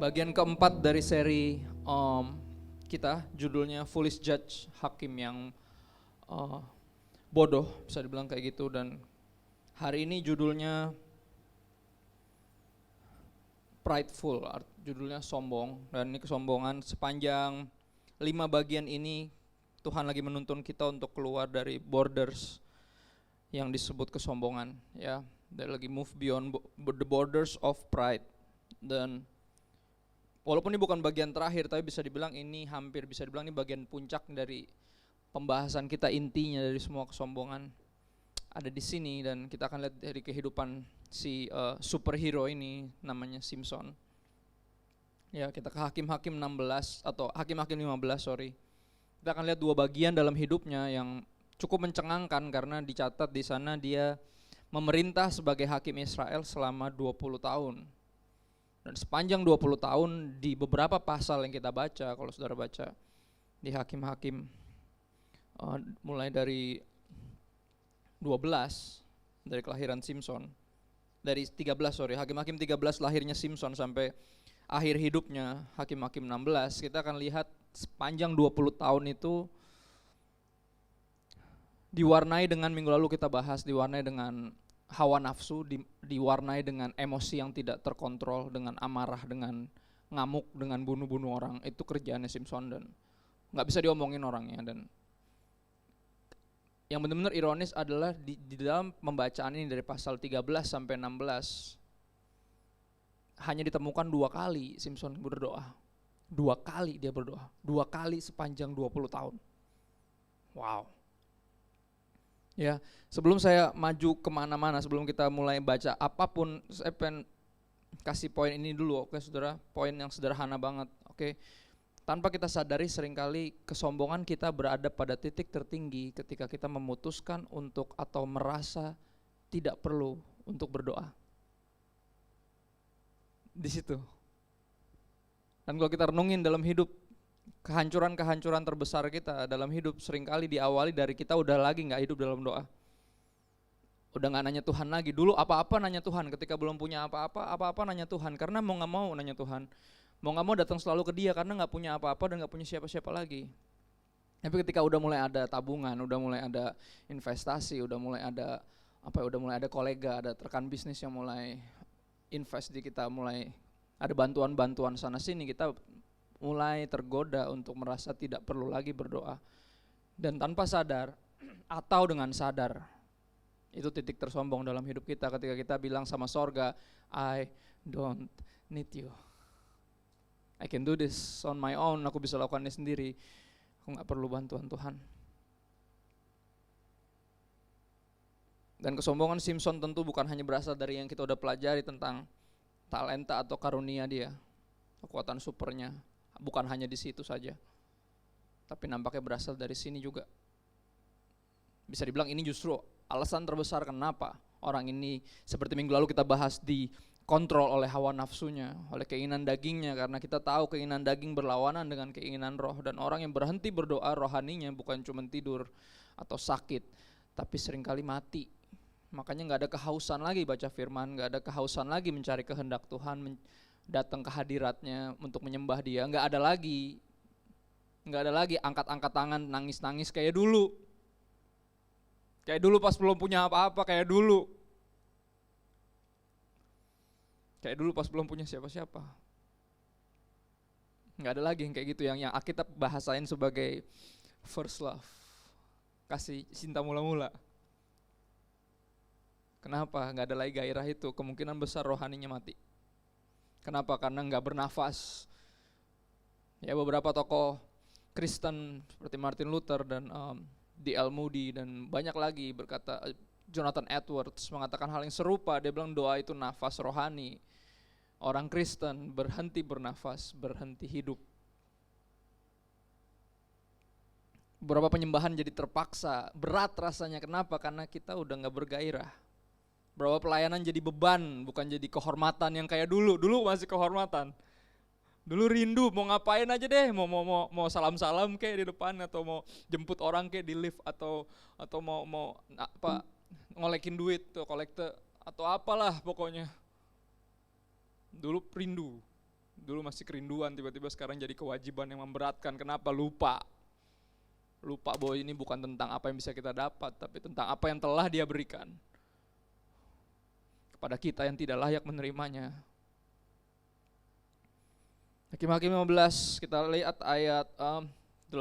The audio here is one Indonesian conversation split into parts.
Bagian keempat dari seri kita, judulnya Foolish Judge, hakim yang uh, bodoh, bisa dibilang kayak gitu. Dan hari ini judulnya Prideful, judulnya sombong. Dan ini kesombongan. Sepanjang 5 bagian ini Tuhan lagi menuntun kita untuk keluar dari borders yang disebut kesombongan, ya. Dan lagi move beyond the borders of pride. Dan walaupun ini bukan bagian terakhir, tapi bisa dibilang ini hampir bisa dibilang ini bagian puncak dari pembahasan kita. Intinya dari semua kesombongan ada di sini, dan kita akan lihat dari kehidupan si superhero ini namanya Simpson. Ya, kita ke Hakim-Hakim 16 atau Hakim-Hakim 15, sorry. Kita akan lihat 2 bagian dalam hidupnya yang cukup mencengangkan karena dicatat di sana dia memerintah sebagai hakim Israel selama 20 tahun. Dan sepanjang 20 tahun di beberapa pasal yang kita baca, kalau saudara baca di Hakim-Hakim mulai dari 12, dari kelahiran Simpson, dari 13, sorry, Hakim-Hakim 13 lahirnya Simpson sampai akhir hidupnya Hakim-Hakim 16, kita akan lihat sepanjang 20 tahun itu diwarnai dengan, minggu lalu kita bahas, diwarnai dengan hawa nafsu, diwarnai dengan emosi yang tidak terkontrol, dengan amarah, dengan ngamuk, dengan bunuh-bunuh orang. Itu kerjaannya Simpson dan gak bisa diomongin orangnya. Dan yang benar-benar ironis adalah di dalam pembacaan ini dari pasal 13 sampai 16 hanya ditemukan 2 kali Simpson berdoa. 2 kali dia berdoa, 2 kali sepanjang 20 tahun. Wow. Ya, sebelum saya maju kemana-mana, sebelum kita mulai baca apapun, saya pengen kasih poin ini dulu, oke saudara, poin yang sederhana banget, oke. Tanpa kita sadari seringkali kesombongan kita berada pada titik tertinggi ketika kita memutuskan untuk atau merasa tidak perlu untuk berdoa. Di situ. Dan kalau kita renungin dalam hidup, kehancuran-kehancuran terbesar kita dalam hidup seringkali diawali dari kita udah lagi gak hidup dalam doa. Udah gak nanya Tuhan lagi. Dulu apa-apa nanya Tuhan, ketika belum punya apa-apa nanya Tuhan. Karena mau gak mau nanya Tuhan, mau gak mau datang selalu ke dia karena gak punya apa-apa dan gak punya siapa-siapa lagi. Tapi ketika udah mulai ada tabungan, udah mulai ada investasi, udah mulai ada udah mulai ada kolega, ada rekan bisnis yang mulai invest di kita, mulai ada bantuan-bantuan sana sini, kita mulai tergoda untuk merasa tidak perlu lagi berdoa. Dan tanpa sadar atau dengan sadar, itu titik tersombong dalam hidup kita ketika kita bilang sama sorga, I don't need you, I can do this on my own, aku bisa lakukan ini sendiri, aku gak perlu bantuan Tuhan. Dan kesombongan Simpson tentu bukan hanya berasal dari yang kita udah pelajari tentang talenta atau karunia dia, kekuatan supernya. Bukan hanya di situ saja, tapi nampaknya berasal dari sini juga. Bisa dibilang ini justru alasan terbesar kenapa orang ini, seperti minggu lalu kita bahas, dikontrol oleh hawa nafsunya, oleh keinginan dagingnya. Karena kita tahu keinginan daging berlawanan dengan keinginan roh. Dan orang yang berhenti berdoa, rohaninya bukan cuma tidur atau sakit, tapi seringkali mati. Makanya gak ada kehausan lagi baca firman, gak ada kehausan lagi mencari kehendak Tuhan, datang ke hadiratnya untuk menyembah dia. Nggak ada lagi angkat-angkat tangan, nangis-nangis kayak dulu pas belum punya apa-apa, kayak dulu pas belum punya siapa-siapa. Nggak ada lagi yang kayak gitu, yang kita bahasain sebagai first love, kasih cinta mula-mula. Kenapa? Nggak ada lagi gairah itu, kemungkinan besar rohaninya mati. Kenapa? Karena gak bernafas. Ya, beberapa tokoh Kristen seperti Martin Luther dan D.L. Moody dan banyak lagi berkata, Jonathan Edwards mengatakan hal yang serupa. Dia bilang doa itu nafas rohani. Orang Kristen berhenti bernafas, berhenti hidup. Beberapa penyembahan jadi terpaksa, berat rasanya. Kenapa? Karena kita udah gak bergairah. Berapa pelayanan jadi beban, bukan jadi kehormatan yang kayak dulu. Dulu masih kehormatan. Dulu rindu mau ngapain aja deh, mau salam-salam kayak di depan, atau mau jemput orang kayak di lift, atau mau ngolekin duit tuh, kolekte atau apalah pokoknya. Dulu rindu. Dulu masih kerinduan, tiba-tiba sekarang jadi kewajiban yang memberatkan. Kenapa? Lupa bahwa ini bukan tentang apa yang bisa kita dapat, tapi tentang apa yang telah Dia berikan kepada kita yang tidak layak menerimanya. Hakim-Hakim 15, kita lihat ayat 18.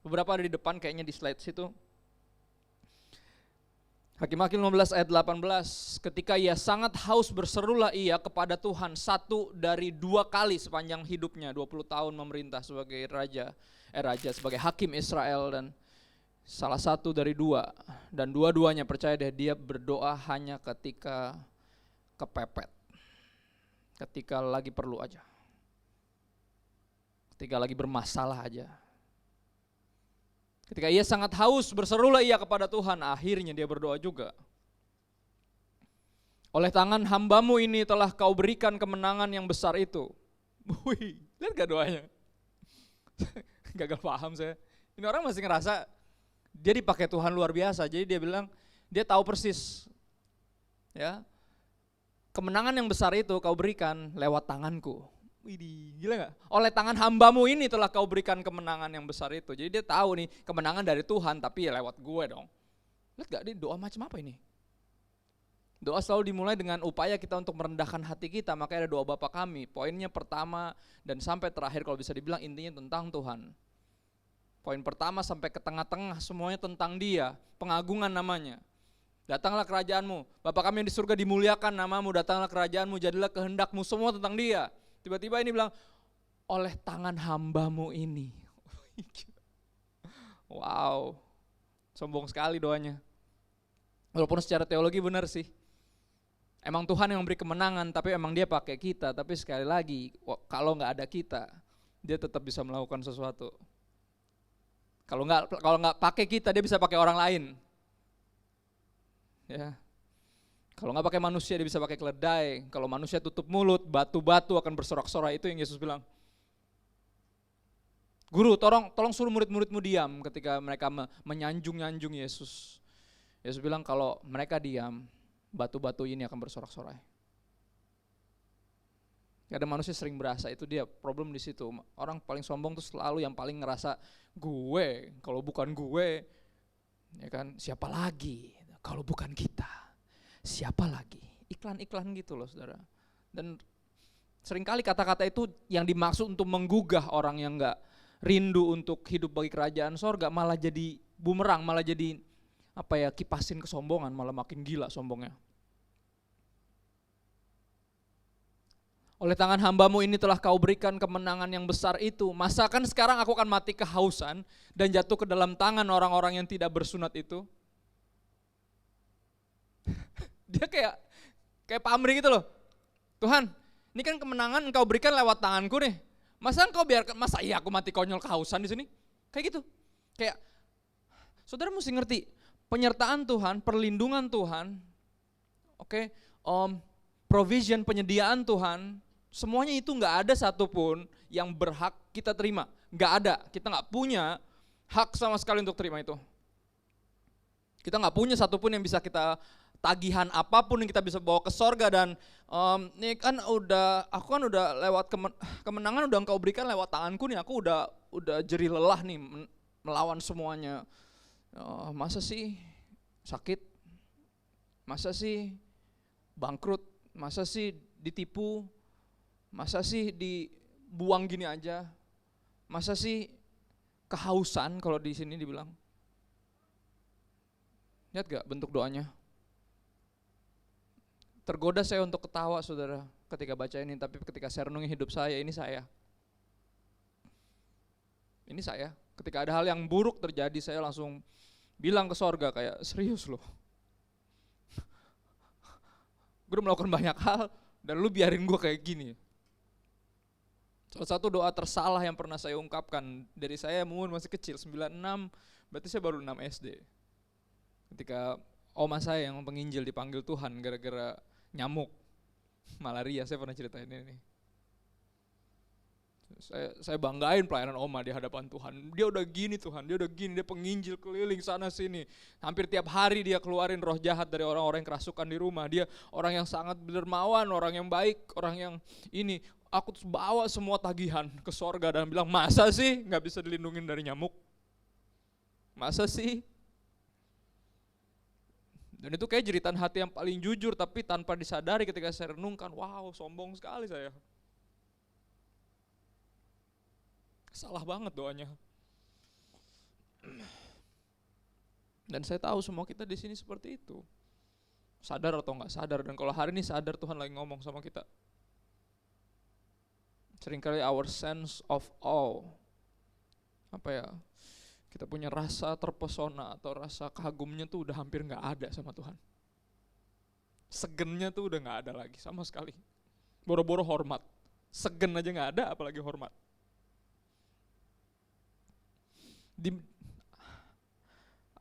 Beberapa ada di depan kayaknya di slide situ. Hakim-Hakim 15 ayat 18, ketika ia sangat haus berserulah ia kepada Tuhan 1 dari 2 kali sepanjang hidupnya, 20 tahun memerintah sebagai raja sebagai hakim Israel, dan salah satu dari 2, dan dua-duanya percaya deh dia berdoa hanya ketika kepepet, ketika lagi perlu aja, ketika lagi bermasalah aja. Ketika ia sangat haus berserulah ia kepada Tuhan, akhirnya dia berdoa juga. Oleh tangan hambamu ini telah kau berikan kemenangan yang besar itu. Wih, lihat gak doanya? Gagal paham saya. Ini orang masih ngerasa dia dipakai Tuhan luar biasa. Jadi dia bilang, dia tahu persis. Ya, kemenangan yang besar itu kau berikan lewat tanganku. Widih, gila gak? Oleh tangan hambamu ini telah kau berikan kemenangan yang besar itu. Jadi dia tahu nih kemenangan dari Tuhan, tapi ya lewat gue dong. Lihat gak, dia doa macam apa ini? Doa selalu dimulai dengan upaya kita untuk merendahkan hati kita. Makanya ada doa Bapa kami. Poinnya pertama dan sampai terakhir kalau bisa dibilang intinya tentang Tuhan. Poin pertama sampai ke tengah-tengah semuanya tentang Dia. Pengagungan namanya. Datanglah kerajaanmu. Bapa kami yang di surga dimuliakan namamu. Datanglah kerajaanmu, jadilah kehendakmu, semua tentang Dia. Tiba-tiba ini bilang, oleh tangan hambamu ini. Wow, sombong sekali doanya. Walaupun secara teologi benar sih. Emang Tuhan yang memberi kemenangan, tapi emang Dia pakai kita. Tapi sekali lagi, kalau nggak ada kita, Dia tetap bisa melakukan sesuatu. Kalau nggak pakai kita, Dia bisa pakai orang lain. Ya. Kalau nggak pakai manusia, Dia bisa pakai keledai. Kalau manusia tutup mulut, batu-batu akan bersorak-sorai. Itu yang Yesus bilang. Guru, tolong suruh murid-muridmu diam ketika mereka menyanjung-nyanjung Yesus. Yesus bilang kalau mereka diam, batu-batu ini akan bersorak-sorai. Kadang manusia sering berasa, itu dia problem di situ. Orang paling sombong tuh selalu yang paling ngerasa gue, kalau bukan gue, ya kan siapa lagi? Kalau bukan kita. Siapa lagi? Iklan-iklan gitu loh saudara. Dan seringkali kata-kata itu yang dimaksud untuk menggugah orang yang gak rindu untuk hidup bagi kerajaan sorga, malah jadi bumerang, malah jadi kipasin kesombongan, malah makin gila sombongnya. Oleh tangan hambamu ini telah kau berikan kemenangan yang besar itu. Masa kan sekarang aku akan mati kehausan dan jatuh ke dalam tangan orang-orang yang tidak bersunat itu? Dia kayak pamrih gitu loh. Tuhan, ini kan kemenangan engkau berikan lewat tanganku nih. Masa engkau biarkan, masa iya aku mati konyol kehausan di sini? Kayak gitu. Kayak saudara mesti ngerti, penyertaan Tuhan, perlindungan Tuhan, provision, penyediaan Tuhan, semuanya itu enggak ada satupun yang berhak kita terima. Enggak ada, kita enggak punya hak sama sekali untuk terima itu. Kita enggak punya satupun yang bisa kita tagihan apapun yang kita bisa bawa ke sorga. Dan ini kan aku kan udah lewat kemenangan udah engkau berikan lewat tanganku nih, aku udah jerih lelah nih melawan semuanya. Masa sih sakit, masa sih bangkrut, masa sih ditipu, masa sih dibuang gini aja, masa sih kehausan kalau di sini dibilang. Lihat gak bentuk doanya? Tergoda saya untuk ketawa saudara ketika baca ini, tapi ketika saya renungi hidup saya, ini saya. Ini saya, ketika ada hal yang buruk terjadi, saya langsung bilang ke sorga kayak, serius loh. Gue udah melakukan banyak hal, dan lu biarin gue kayak gini. Salah satu doa tersalah yang pernah saya ungkapkan, dari saya umur masih kecil, 96, berarti saya baru 6 SD. Ketika oma saya yang penginjil dipanggil Tuhan gara-gara nyamuk, malaria, saya pernah ceritain ini. Saya banggain pelayanan Oma di hadapan Tuhan. Dia udah gini Tuhan, dia udah gini, dia penginjil keliling sana sini. Hampir tiap hari dia keluarin roh jahat dari orang-orang yang kerasukan di rumah. Dia orang yang sangat dermawan, orang yang baik, orang yang ini. Aku terus bawa semua tagihan ke sorga dan bilang, masa sih gak bisa dilindungin dari nyamuk? Masa sih? Dan itu kayak jeritan hati yang paling jujur, tapi tanpa disadari ketika saya renungkan, wow sombong sekali saya. Salah banget doanya. Dan saya tahu semua kita di sini seperti itu. Sadar atau enggak sadar, dan kalau hari ini sadar Tuhan lagi ngomong sama kita. Seringkali our sense of awe, kita punya rasa terpesona atau rasa kagumnya tuh udah hampir enggak ada sama Tuhan. Segennya tuh udah enggak ada lagi sama sekali. Boro-boro hormat. Segen aja enggak ada, apalagi hormat.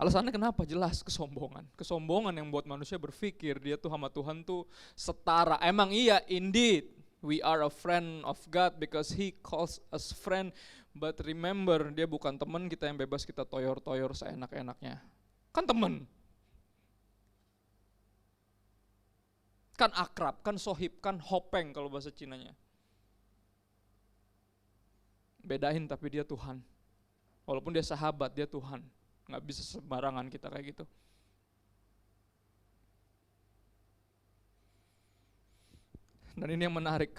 Alasannya kenapa? Jelas kesombongan. Kesombongan yang buat manusia berpikir dia tuh sama Tuhan tuh setara. Emang iya, indeed, we are a friend of God because He calls us friend. But remember, dia bukan teman kita yang bebas kita toyor-toyor seenak-enaknya. Kan teman. Kan akrab, kan sohib, kan hopeng kalau bahasa Cinanya. Bedain tapi dia Tuhan. Walaupun dia sahabat, dia Tuhan. Gak bisa sembarangan kita kayak gitu. Dan ini yang menarik.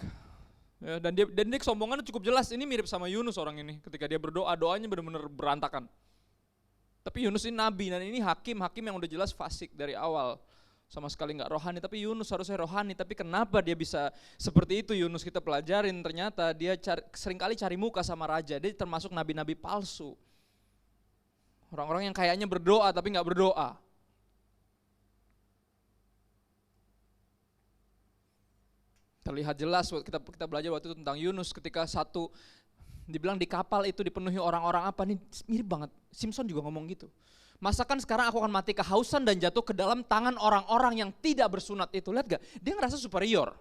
Ya, dan dia kesombongannya cukup jelas. Ini mirip sama Yunus orang ini. Ketika dia berdoa, doanya benar-benar berantakan. Tapi Yunus ini nabi, dan ini hakim yang udah jelas fasik dari awal. Sama sekali gak rohani, tapi Yunus harusnya rohani. Tapi kenapa dia bisa seperti itu? Yunus kita pelajarin, ternyata dia seringkali cari muka sama raja. Dia termasuk nabi-nabi palsu. Orang-orang yang kayaknya berdoa tapi gak berdoa. Terlihat jelas kita belajar waktu itu tentang Yunus, ketika dibilang di kapal itu dipenuhi orang-orang apa nih, mirip banget. Simpson juga ngomong gitu. Masakan sekarang aku akan mati kehausan dan jatuh ke dalam tangan orang-orang yang tidak bersunat itu. Lihat gak? Dia ngerasa superior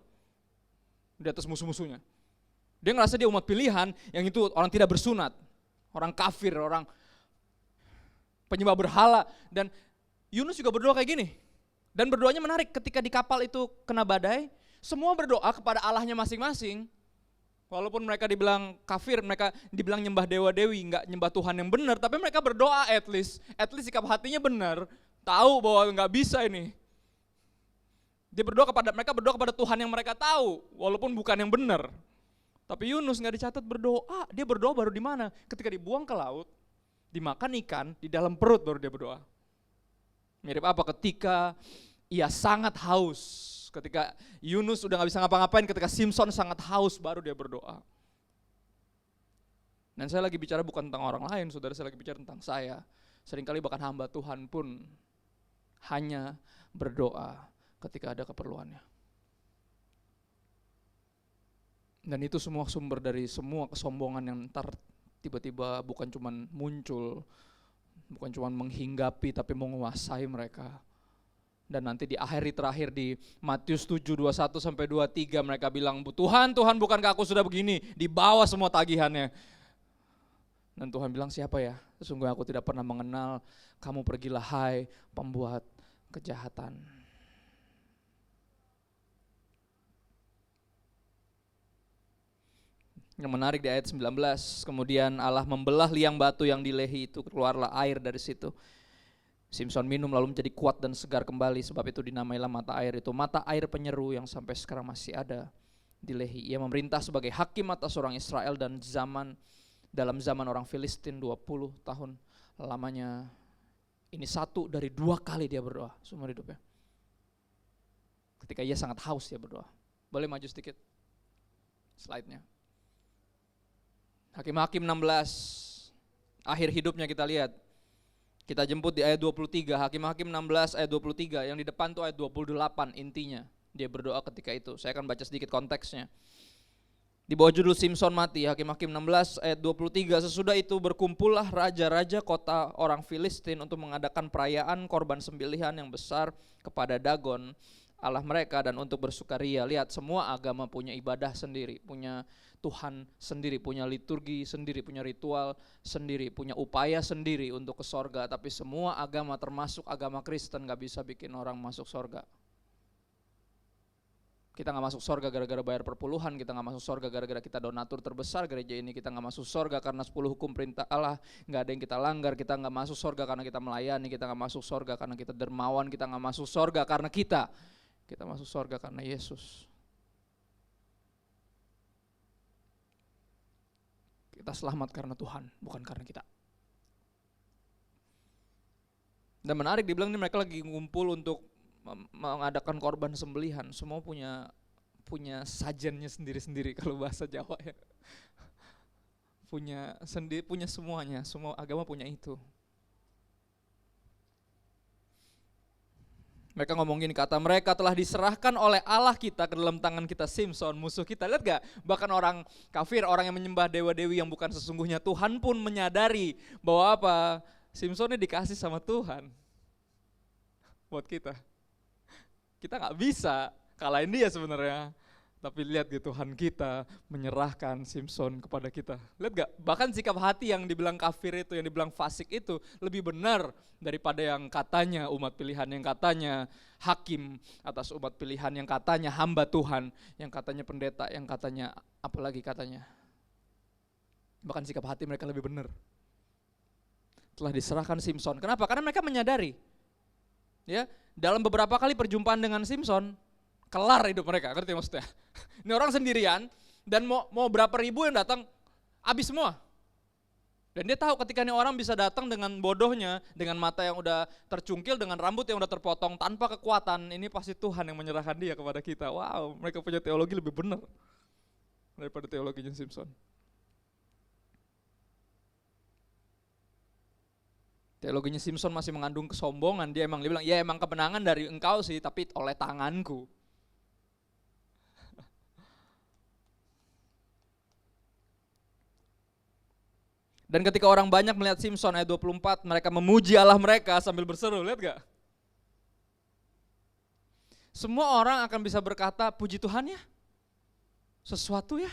di atas musuh-musuhnya. Dia ngerasa dia umat pilihan yang itu orang tidak bersunat, orang kafir, orang penyembah berhala. Dan Yunus juga berdoa kayak gini. Dan berdoanya menarik, ketika di kapal itu kena badai, semua berdoa kepada Allahnya masing-masing. Walaupun mereka dibilang kafir, mereka dibilang nyembah dewa-dewi, enggak nyembah Tuhan yang benar, tapi mereka berdoa at least sikap hatinya benar, tahu bahwa enggak bisa ini. Mereka berdoa kepada Tuhan yang mereka tahu, walaupun bukan yang benar. Tapi Yunus enggak dicatat berdoa, dia berdoa baru di mana? Ketika dibuang ke laut, dimakan ikan, di dalam perut baru dia berdoa. Mirip apa? Ketika ia sangat haus. Ketika Yunus udah gak bisa ngapa-ngapain, ketika Simpson sangat haus, baru dia berdoa. Dan saya lagi bicara bukan tentang orang lain, saudara, saya lagi bicara tentang saya. Seringkali bahkan hamba Tuhan pun hanya berdoa ketika ada keperluannya. Dan itu semua sumber dari semua kesombongan yang ntar tiba-tiba bukan cuman muncul, bukan cuman menghinggapi, tapi menguasai mereka. Dan nanti di akhir terakhir di Matius 7:21-23 mereka bilang, Tuhan bukankah aku sudah begini? Dibawa semua tagihannya. Dan Tuhan bilang, siapa ya? Sesungguhnya aku tidak pernah mengenal kamu, pergilah hai pembuat kejahatan. Yang menarik di ayat 19, kemudian Allah membelah liang batu yang di Lehi itu, keluarlah air dari situ. Simpson minum lalu menjadi kuat dan segar kembali, sebab itu dinamailah mata air itu mata air penyeru yang sampai sekarang masih ada di Lehi. Ia memerintah sebagai hakim atas orang Israel dan dalam zaman orang Filistin 20 tahun lamanya. Ini satu dari 2 kali dia berdoa seumur hidupnya. Ketika ia sangat haus dia berdoa. Boleh maju sedikit slide-nya. Hakim-Hakim 16, akhir hidupnya kita lihat. Kita jemput di ayat 23, Hakim-Hakim 16 ayat 23, yang di depan tuh ayat 28 intinya. Dia berdoa ketika itu, saya akan baca sedikit konteksnya. Di bawah judul Simpson mati, Hakim-Hakim 16 ayat 23, sesudah itu berkumpullah raja-raja kota orang Filistin untuk mengadakan perayaan korban sembelihan yang besar kepada Dagon, Allah mereka dan untuk bersukaria. Lihat, semua agama punya ibadah sendiri, punya Tuhan sendiri, punya liturgi sendiri, punya ritual sendiri, punya upaya sendiri untuk ke sorga. Tapi semua agama termasuk agama Kristen gak bisa bikin orang masuk sorga. Kita gak masuk sorga gara-gara bayar perpuluhan, kita gak masuk sorga gara-gara kita donatur terbesar gereja ini, kita gak masuk sorga karena 10 hukum perintah Allah gak ada yang kita langgar, kita gak masuk sorga karena kita melayani, kita gak masuk sorga karena kita dermawan, kita gak masuk sorga karena kita masuk sorga karena Yesus. Kita selamat karena Tuhan, bukan karena kita. Dan menarik, dibilang ini mereka lagi ngumpul untuk mengadakan korban sembelihan. Semua punya sajennya sendiri-sendiri kalau bahasa Jawa ya. Punya semuanya, semua agama punya itu. Mereka ngomongin, kata mereka telah diserahkan oleh Allah kita ke dalam tangan kita Simson, musuh kita. Lihat gak? Bahkan orang kafir, orang yang menyembah dewa-dewi yang bukan sesungguhnya Tuhan pun menyadari bahwa apa? Simson ini dikasih sama Tuhan buat kita. Kita gak bisa kalahin dia sebenarnya. Tapi lihat gitu, Tuhan kita menyerahkan Simson kepada kita. Lihat gak? Bahkan sikap hati yang dibilang kafir itu, yang dibilang fasik itu lebih benar daripada yang katanya umat pilihan, yang katanya hakim atas umat pilihan, yang katanya hamba Tuhan, yang katanya pendeta, yang katanya apalagi katanya. Bahkan sikap hati mereka lebih benar. Telah diserahkan Simson. Kenapa? Karena mereka menyadari, ya, dalam beberapa kali perjumpaan dengan Simson, kelar hidup mereka, ngerti maksudnya? Ini orang sendirian dan mau berapa ribu yang datang, habis semua. Dan dia tahu ketika ini orang bisa datang dengan bodohnya, dengan mata yang udah tercungkil, dengan rambut yang udah terpotong, tanpa kekuatan, ini pasti Tuhan yang menyerahkan dia kepada kita. Wow, mereka punya teologi lebih benar daripada teologinya Simson. Teologinya Simson masih mengandung kesombongan. Dia bilang, ya emang kemenangan dari engkau sih, tapi oleh tanganku. Dan ketika orang banyak melihat Simson, ayat 24, mereka memuji Allah mereka sambil berseru, lihat gak? Semua orang akan bisa berkata, puji Tuhan ya, sesuatu ya.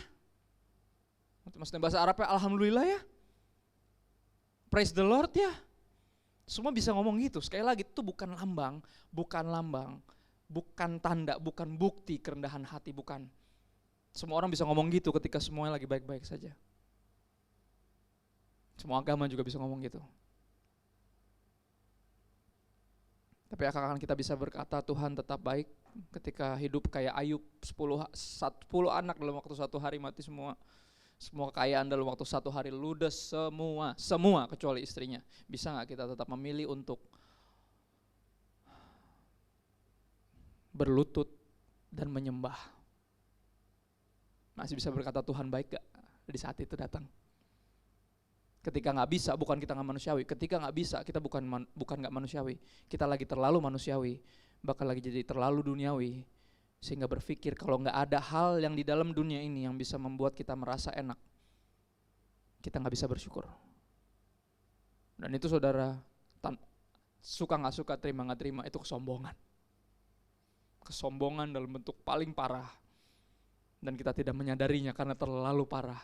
Maksudnya bahasa Arabnya, alhamdulillah ya, praise the Lord ya. Semua bisa ngomong gitu. Sekali lagi, itu bukan lambang, bukan tanda, bukan bukti kerendahan hati, bukan. Semua orang bisa ngomong gitu ketika semuanya lagi baik-baik saja. Semua agama juga bisa ngomong gitu. Tapi akan kita bisa berkata Tuhan tetap baik ketika hidup kayak Ayub, 10 anak dalam waktu satu hari mati semua. Semua kekayaan dalam waktu satu hari ludes semua kecuali istrinya. Bisa gak kita tetap memilih untuk berlutut dan menyembah? Masih bisa berkata Tuhan baik gak di saat itu datang? Ketika gak bisa, bukan kita gak manusiawi. Ketika gak bisa, kita bukan gak manusiawi. Kita lagi terlalu manusiawi, bahkan lagi jadi terlalu duniawi. Sehingga berpikir kalau gak ada hal yang di dalam dunia ini yang bisa membuat kita merasa enak, kita gak bisa bersyukur. Dan itu saudara, suka gak suka, terima gak terima, itu kesombongan. Kesombongan dalam bentuk paling parah. Dan kita tidak menyadarinya karena terlalu parah.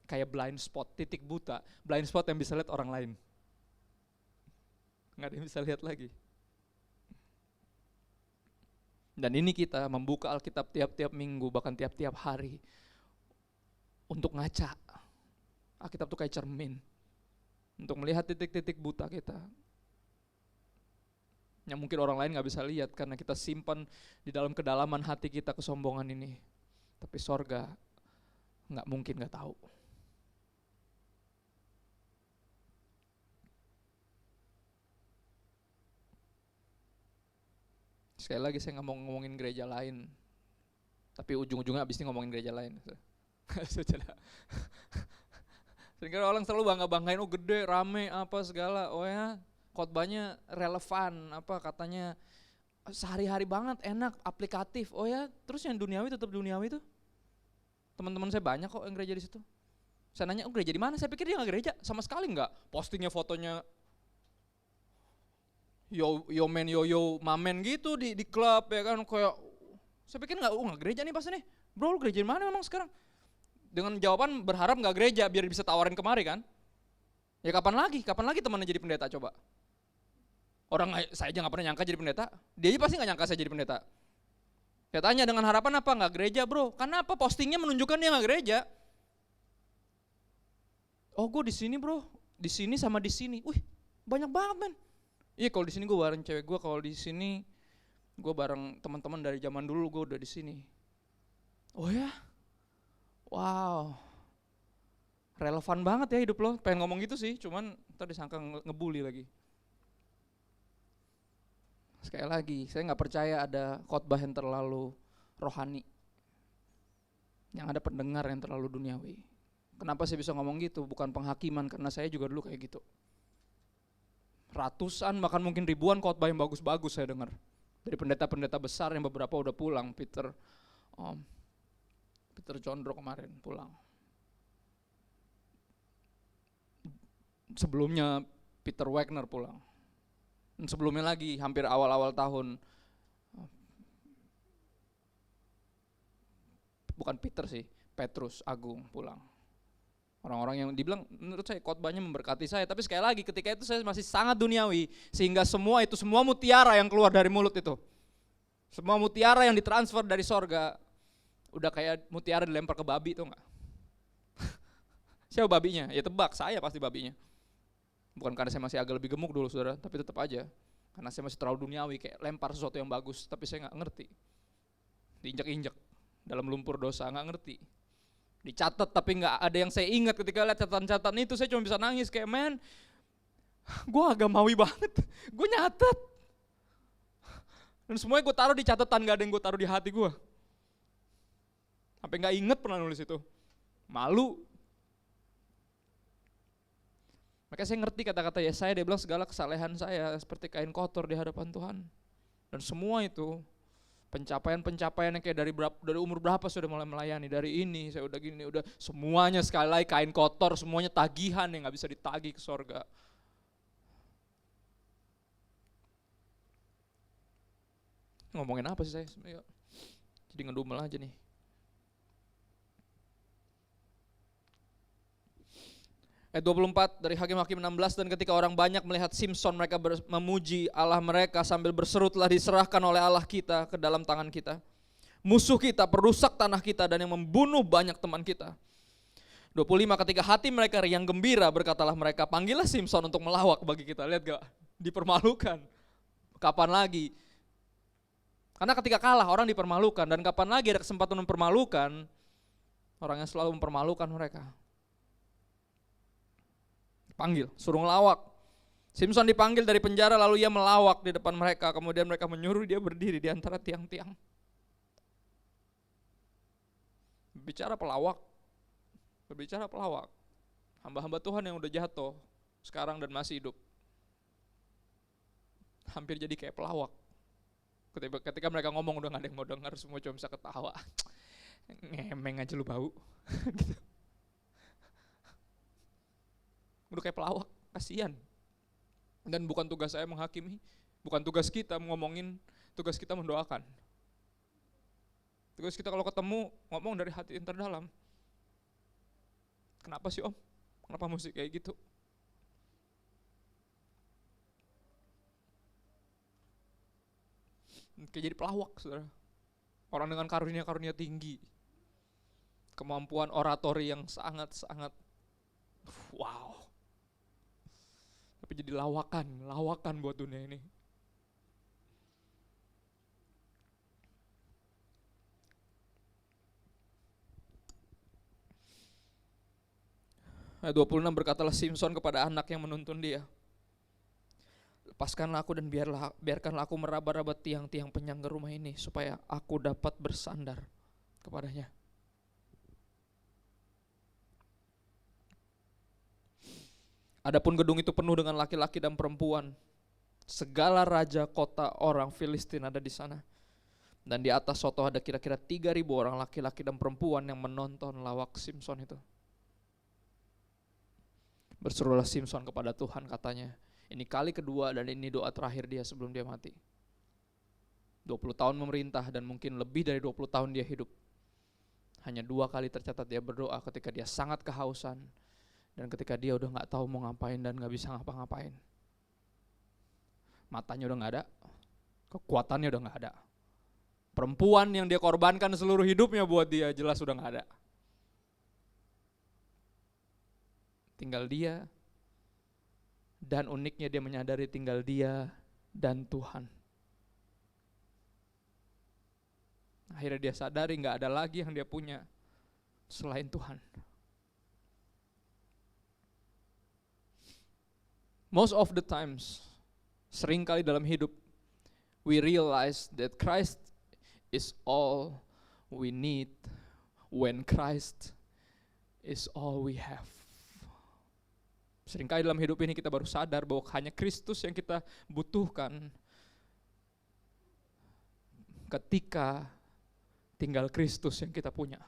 Kayak blind spot, titik buta. Blind spot yang bisa lihat orang lain, gak ada yang bisa lihat lagi. Dan ini kita membuka Alkitab tiap-tiap minggu, bahkan tiap-tiap hari, untuk ngaca. Alkitab itu kayak cermin, untuk melihat titik-titik buta kita, yang mungkin orang lain gak bisa lihat, karena kita simpan di dalam kedalaman hati kita kesombongan ini. Tapi sorga gak mungkin gak tahu. Sekali lagi saya nggak mau ngomongin gereja lain, tapi ujung-ujungnya abis ini ngomongin gereja lain. Sehingga orang selalu bangga-banggain, oh gede, rame, apa segala. Oh ya, khotbahnya relevan, apa katanya sehari-hari banget, enak, aplikatif. Oh ya, terus yang duniawi tetap duniawi tuh. Teman-teman saya banyak kok yang gereja di situ. Saya nanya, oh gereja di mana? Saya pikir dia nggak gereja, sama sekali nggak. Postingnya fotonya yo men yo mamen gitu di klub ya kan, kayak saya pikir nggak gereja nih pas nih. Bro, lu gereja mana memang sekarang? Dengan jawaban berharap nggak gereja biar bisa tawarin kemari kan. Ya kapan lagi temannya jadi pendeta coba? Orang saya aja nggak pernah nyangka jadi pendeta, dia aja pasti nggak nyangka saya jadi pendeta. Saya tanya dengan harapan apa? Nggak gereja bro, karena apa? Postingnya menunjukkan dia nggak gereja. Oh gue di sini bro, di sini sama di sini. Wih banyak banget men. Iya kalau di sini gue bareng cewek gue, kalau di sini gue bareng teman-teman dari zaman dulu gue udah di sini. Oh ya, wow, relevan banget ya hidup lo. Pengen ngomong gitu sih, cuman ntar disangka ngebully lagi. Sekali lagi, saya nggak percaya ada khotbah yang terlalu rohani, yang ada pendengar yang terlalu duniawi. Kenapa saya bisa ngomong gitu? Bukan penghakiman, karena saya juga dulu kayak gitu. Ratusan bahkan mungkin ribuan khotbah yang bagus-bagus saya dengar dari pendeta-pendeta besar yang beberapa udah pulang. Peter Condro kemarin pulang. Sebelumnya Peter Wagner pulang. Dan sebelumnya lagi hampir awal-awal tahun, bukan Peter sih, Petrus Agung pulang. Orang-orang yang dibilang menurut saya khotbahnya memberkati saya, tapi sekali lagi ketika itu saya masih sangat duniawi, sehingga semua mutiara yang keluar dari mulut itu, semua mutiara yang ditransfer dari sorga, udah kayak mutiara dilempar ke babi tuh nggak? Siapa babinya? Ya tebak, saya pasti babinya. Bukan karena saya masih agak lebih gemuk dulu saudara, tapi tetap aja karena saya masih terlalu duniawi, kayak lempar sesuatu yang bagus, tapi saya nggak ngerti. Diinjak-injak dalam lumpur dosa, nggak ngerti. Dicatat tapi nggak ada yang saya ingat. Ketika lihat catatan-catatan itu saya cuma bisa nangis kayak men, gue agamawi banget, gue nyatet. Dan semuanya gue taruh di catatan, nggak ada yang gue taruh di hati gue. Sampai nggak inget pernah nulis itu, malu. Makanya saya ngerti kata-kata Yesaya, dia bilang segala kesalehan saya seperti kain kotor di hadapan Tuhan. Dan semua itu pencapaian-pencapaian yang kayak dari umur berapa sudah mulai melayani, dari ini saya udah gini, udah semuanya sekali lagi kain kotor, semuanya tagihan yang nggak bisa ditagih ke sorga. Ngomongin apa sih saya? Jadi ngedumel aja nih. Ayat 24 dari Hakim-Hakim 16, dan ketika orang banyak melihat Simson, mereka memuji Allah mereka sambil berseru, telah diserahkan oleh Allah kita ke dalam tangan kita. Musuh kita perusak tanah kita dan yang membunuh banyak teman kita. 25, ketika hati mereka riang gembira, berkatalah mereka, panggillah Simson untuk melawak bagi kita. Lihat gak? Dipermalukan. Kapan lagi? Karena ketika kalah orang dipermalukan, dan kapan lagi ada kesempatan mempermalukan orang yang selalu mempermalukan mereka. Panggil, suruh ngelawak. Simson dipanggil dari penjara, lalu ia melawak di depan mereka. Kemudian mereka menyuruh dia berdiri di antara tiang-tiang. Berbicara pelawak. Hamba-hamba Tuhan yang udah jatuh sekarang dan masih hidup, hampir jadi kayak pelawak. Ketika mereka ngomong udah gak ada yang mau dengar, semua cuma bisa ketawa. Ngemeng aja lu bau. Gitu. Udah kayak pelawak, kasihan. Dan bukan tugas saya menghakimi, bukan tugas kita ngomongin, tugas kita mendoakan. Tugas kita kalau ketemu ngomong dari hati yang terdalam. Kenapa sih om? Kenapa mesti kayak gitu? Kayak jadi pelawak saudara. Orang dengan karunia-karunia tinggi, kemampuan oratori yang sangat-sangat wow, tapi jadi lawakan buat dunia ini. Ayat 26, berkatalah Simson kepada anak yang menuntun dia, lepaskanlah aku dan biarkanlah aku meraba-raba tiang-tiang penyangga rumah ini supaya aku dapat bersandar kepadanya. Adapun gedung itu penuh dengan laki-laki dan perempuan. Segala raja kota orang Filistin ada di sana. Dan di atas soto ada kira-kira 3.000 orang laki-laki dan perempuan yang menonton lawak Simson itu. Berserulah Simson kepada Tuhan, katanya, Ini kali kedua dan ini doa terakhir dia sebelum dia mati. 20 tahun memerintah dan mungkin lebih dari 20 tahun dia hidup. Hanya 2 kali tercatat dia berdoa ketika dia sangat kehausan dan ketika dia udah gak tahu mau ngapain dan gak bisa ngapa-ngapain. Matanya udah gak ada, kekuatannya udah gak ada. Perempuan yang dia korbankan seluruh hidupnya buat dia jelas udah gak ada. Tinggal dia, dan uniknya dia menyadari tinggal dia dan Tuhan. Akhirnya dia sadari gak ada lagi yang dia punya selain Tuhan. Most of the times, seringkali dalam hidup, we realize that Christ is all we need when Christ is all we have. Seringkali dalam hidup ini kita baru sadar bahwa hanya Kristus yang kita butuhkan ketika tinggal Kristus yang kita punya.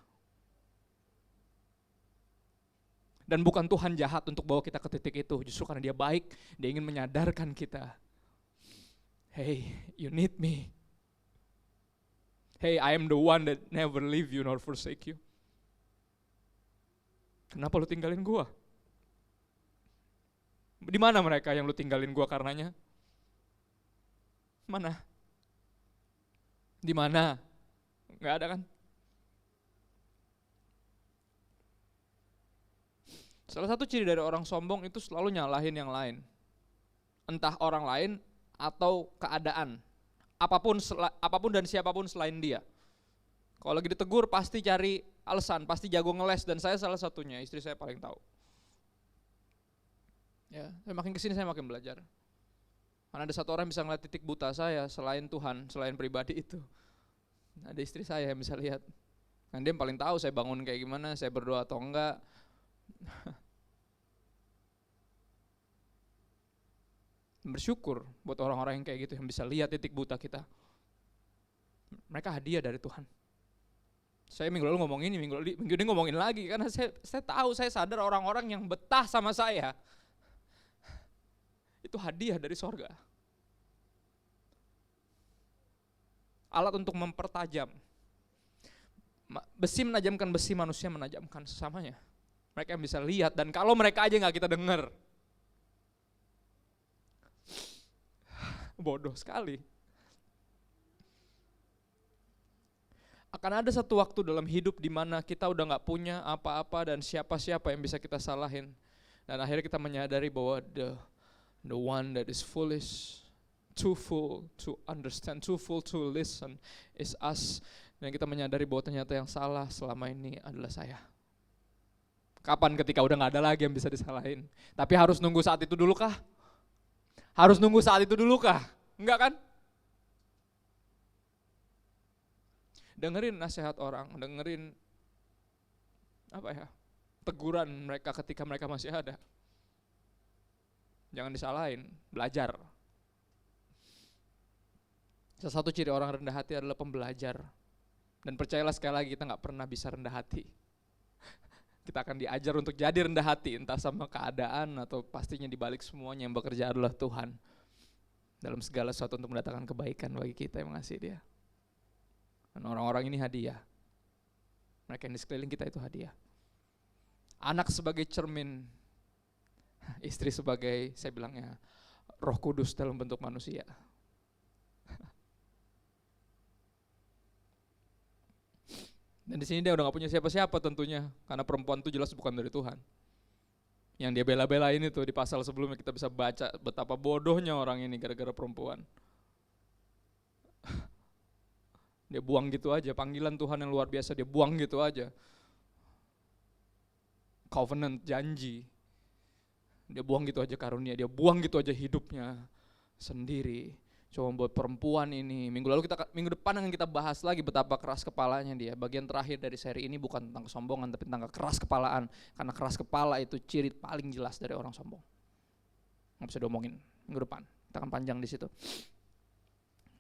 Dan bukan Tuhan jahat untuk bawa kita ke titik itu, justru karena dia baik, dia ingin menyadarkan kita. Hey, you need me. Hey, I am the one that never leave you nor forsake you. Kenapa lu tinggalin gua? Di mana mereka yang lu tinggalin gua karenanya? Mana? Di mana? Nggak ada kan? Salah satu ciri dari orang sombong itu selalu nyalahin yang lain. Entah orang lain atau keadaan. Apapun dan siapapun selain dia. Kalau lagi ditegur pasti cari alasan, pasti jago ngeles, dan saya salah satunya, istri saya paling tahu. Ya, makin kesini saya makin belajar. Karena ada satu orang yang bisa ngeliat titik buta saya selain Tuhan, selain pribadi itu. Ada istri saya yang bisa lihat. Nah, dia yang paling tahu saya bangun kayak gimana, saya berdoa atau enggak. Bersyukur buat orang-orang yang kayak gitu, yang bisa lihat titik buta kita. Mereka hadiah dari Tuhan. Saya minggu lalu ngomong ini, minggu ini ngomongin lagi, karena saya tahu, saya sadar orang-orang yang betah sama saya itu hadiah dari sorga. Alat untuk mempertajam. Besi menajamkan besi, manusia menajamkan sesamanya. Mereka yang bisa lihat, dan kalau mereka aja gak kita dengar. Bodoh sekali. Akan ada satu waktu dalam hidup di mana kita udah gak punya apa-apa dan siapa-siapa yang bisa kita salahin. Dan akhirnya kita menyadari bahwa the one that is foolish, too full to understand, too full to listen is us. Dan kita menyadari bahwa ternyata yang salah selama ini adalah saya. Kapan ketika udah gak ada lagi yang bisa disalahin? Tapi harus nunggu saat itu dulu kah? Harus nunggu saat itu dulu kah? Enggak kan? Dengerin nasihat orang, dengerin teguran mereka ketika mereka masih ada. Jangan disalahin, belajar. Salah satu ciri orang rendah hati adalah pembelajar. Dan percayalah sekali lagi, kita gak pernah bisa rendah hati. Kita akan diajar untuk jadi rendah hati, entah sama keadaan atau pastinya dibalik semuanya yang bekerja adalah Tuhan. Dalam segala sesuatu untuk mendatangkan kebaikan bagi kita yang mengasihi Dia. Dan orang-orang ini hadiah. Mereka yang di sekeliling kita itu hadiah. Anak sebagai cermin, istri sebagai, saya bilangnya, Roh Kudus dalam bentuk manusia. Dan di sini dia udah gak punya siapa-siapa tentunya, karena perempuan itu jelas bukan dari Tuhan. Yang dia bela-belain itu di pasal sebelumnya kita bisa baca betapa bodohnya orang ini gara-gara perempuan. Dia buang gitu aja, panggilan Tuhan yang luar biasa dia buang gitu aja. Covenant, janji. Dia buang gitu aja karunia, dia buang gitu aja hidupnya sendiri. Coba buat perempuan ini, minggu depan akan kita bahas lagi betapa keras kepalanya dia. Bagian terakhir dari seri ini bukan tentang kesombongan, tapi tentang keras kepalaan. Karena keras kepala itu ciri paling jelas dari orang sombong. Nggak bisa diomongin minggu depan, kita akan panjang di situ.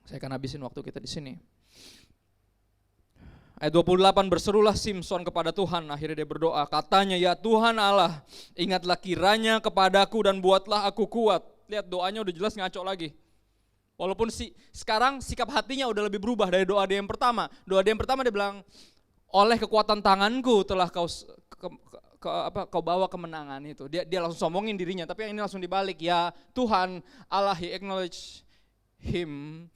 Saya akan habisin waktu kita di sini. Ayat 28, berserulah Simson kepada Tuhan, akhirnya dia berdoa, katanya, ya Tuhan Allah, ingatlah kiranya kepadaku dan buatlah aku kuat. lihat doanya udah jelas ngaco lagi. Walaupun sekarang sikap hatinya udah lebih berubah dari doa dia yang pertama. Doa dia yang pertama dia bilang, oleh kekuatan tanganku telah kau bawa kemenangan itu. Dia langsung sombongin dirinya, tapi yang ini langsung dibalik. Ya Tuhan Allah, he acknowledge him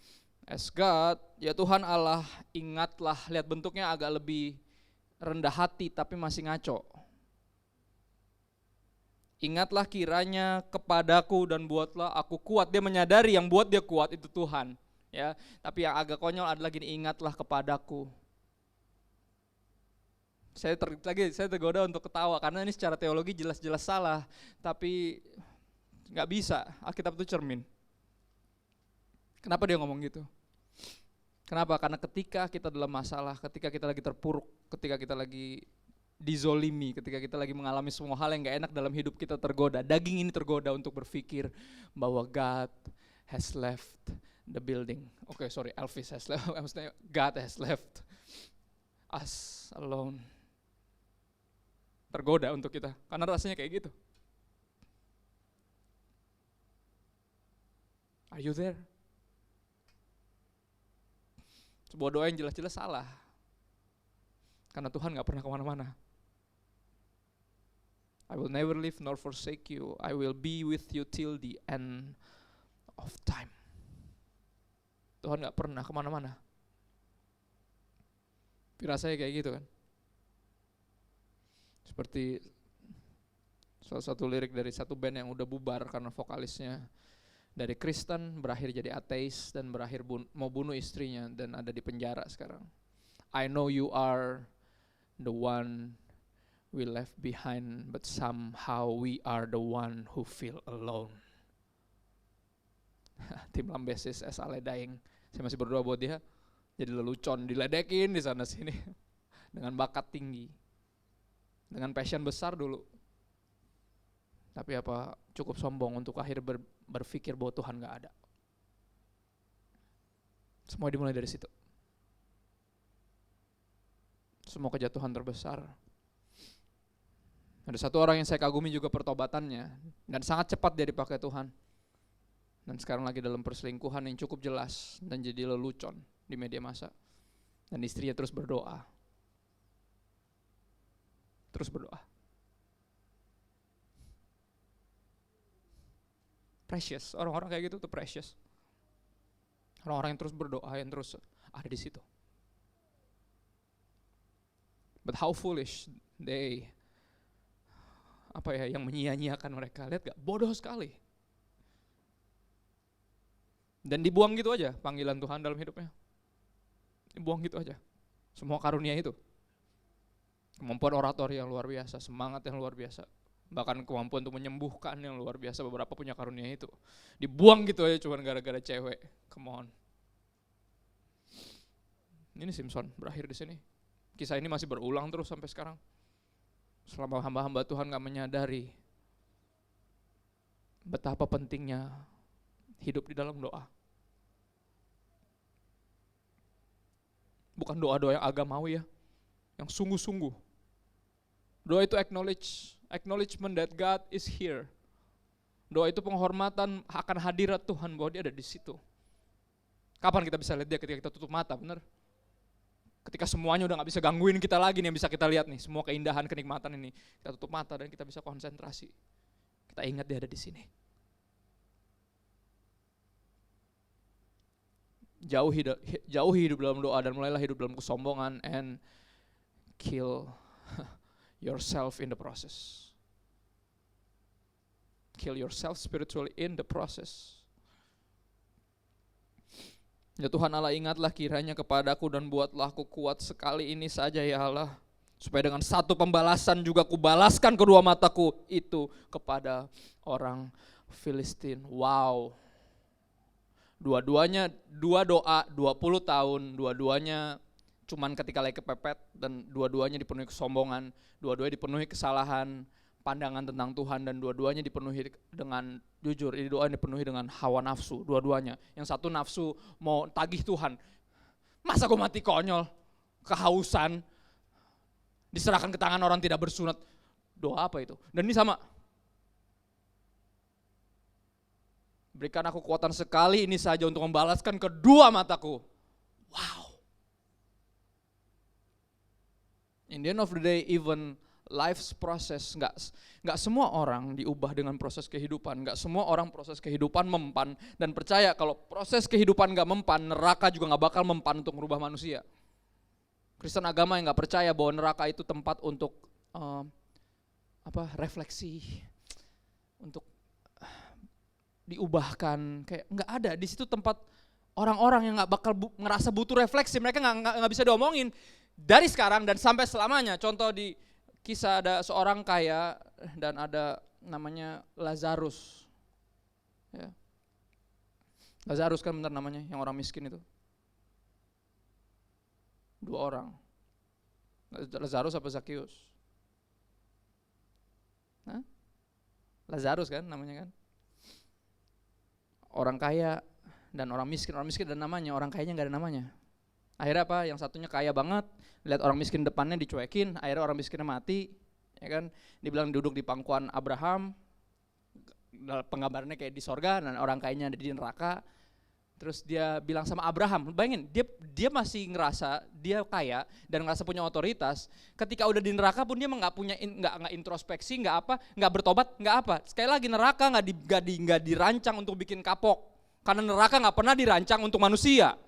as God. Ya Tuhan Allah, ingatlah, lihat bentuknya agak lebih rendah hati tapi masih ngaco. Ingatlah kiranya kepadaku dan buatlah aku kuat. Dia menyadari yang buat dia kuat itu Tuhan. Ya, tapi yang agak konyol adalah gini, ingatlah kepadaku. Saya tergoda untuk ketawa karena ini secara teologi jelas-jelas salah, tapi nggak bisa. Alkitab itu cermin. Kenapa dia ngomong gitu? Kenapa? Karena ketika kita dalam masalah, ketika kita lagi terpuruk, ketika kita lagi dizolimi, ketika kita lagi mengalami semua hal yang gak enak dalam hidup kita tergoda, daging ini tergoda untuk berpikir bahwa God has left the building. Elvis has left, maksudnya God has left us alone. Tergoda untuk kita, karena rasanya kayak gitu. Are you there? Sebuah doa yang jelas-jelas salah, karena Tuhan gak pernah kemana-mana. I will never leave nor forsake you. I will be with you till the end of time. Tuhan gak pernah kemana-mana. Rasanya kayak gitu kan. Seperti salah satu lirik dari satu band yang udah bubar karena vokalisnya dari Kristen berakhir jadi ateis dan berakhir mau bunuh istrinya dan ada di penjara sekarang. I know you are the one we left behind, but somehow we are the one who feel alone. Tim Lambesis as Ale Daeng. Saya masih berdoa buat dia jadi lelucon, diledekin di sana sini dengan bakat tinggi, dengan passion besar dulu. Tapi apa cukup sombong untuk akhir berpikir bahwa Tuhan gak ada. Semua dimulai dari situ. Semua kejatuhan terbesar. Ada satu orang yang saya kagumi juga pertobatannya, dan sangat cepat dia dipakai Tuhan. Dan sekarang lagi dalam perselingkuhan yang cukup jelas dan jadi lelucon di media massa. Dan istrinya terus berdoa. Terus berdoa. Precious, orang-orang kayak gitu tuh precious. Orang-orang yang terus berdoa, yang terus ada di situ. But how foolish they, yang menyia-nyiakan mereka. Lihat gak? Bodoh sekali. Dan dibuang gitu aja panggilan Tuhan dalam hidupnya. Dibuang gitu aja. Semua karunia itu. Kemampuan oratori yang luar biasa, semangat yang luar biasa. Bahkan kemampuan untuk menyembuhkan yang luar biasa, beberapa punya karunia itu. Dibuang gitu aja cuma gara-gara cewek. Come on. Ini Simpson berakhir di sini. Kisah ini masih berulang terus sampai sekarang. Selama hamba-hamba Tuhan gak menyadari betapa pentingnya hidup di dalam doa. Bukan doa-doa yang agamawi ya, yang sungguh-sungguh. Doa itu acknowledgement that God is here. Doa itu penghormatan akan hadirat Tuhan bahwa dia ada di situ. Kapan kita bisa lihat dia? Ketika kita tutup mata, benar? Ketika semuanya udah gak bisa gangguin kita lagi nih, yang bisa kita lihat nih, semua keindahan, kenikmatan ini. Kita tutup mata dan kita bisa konsentrasi. Kita ingat dia ada di sini. Jauhi hidup dalam doa dan mulailah hidup dalam kesombongan and kill yourself in the process. Kill yourself spiritually in the process. Ya Tuhan Allah, ingatlah kiranya kepadaku dan buatlah aku kuat sekali ini saja ya Allah. Supaya dengan satu pembalasan juga kubalaskan kedua mataku itu kepada orang Filistin. Wow. Dua-duanya, dua doa, 20 tahun, dua-duanya cuman ketika lagi kepepet dan dua-duanya dipenuhi kesombongan, dua-duanya dipenuhi kesalahan, pandangan tentang Tuhan dan dua-duanya dipenuhi dengan jujur, ini doa dipenuhi dengan hawa nafsu, dua-duanya. Yang satu nafsu mau tagih Tuhan, masa gue mati konyol, kehausan, diserahkan ke tangan orang tidak bersunat, doa apa itu? Dan ini sama. Berikan aku kekuatan sekali ini saja untuk membalaskan kedua mataku. Wow. In the end of the day, even life's process, nggak semua orang diubah dengan proses kehidupan, nggak semua orang proses kehidupan mempan, dan percaya kalau proses kehidupan nggak mempan, neraka juga nggak bakal mempan untuk merubah manusia. Kristen agama yang nggak percaya bahwa neraka itu tempat untuk refleksi, untuk diubahkan, kayak nggak ada di situ tempat orang-orang yang nggak bakal ngerasa butuh refleksi, mereka nggak bisa diomongin dari sekarang dan sampai selamanya. Contoh di kisah ada seorang kaya dan ada namanya Lazarus. Ya. Lazarus kan benar namanya, yang orang miskin itu. 2 orang. Lazarus apa Zakheus? Lazarus kan namanya kan. Orang kaya dan orang miskin ada namanya, orang kayanya nggak ada namanya. Akhirnya apa? Yang satunya kaya banget, lihat orang miskin depannya dicuekin, akhirnya orang miskinnya mati, ya kan? Dibilang duduk di pangkuan Abraham, penggambarannya kayak di sorga, dan orang kayanya ada di neraka. Terus dia bilang sama Abraham, bayangin dia masih ngerasa dia kaya dan ngerasa punya otoritas. Ketika udah di neraka pun dia nggak punya nggak introspeksi, nggak bertobat, nggak apa. Sekali lagi neraka nggak dirancang untuk bikin kapok, karena neraka nggak pernah dirancang untuk manusia.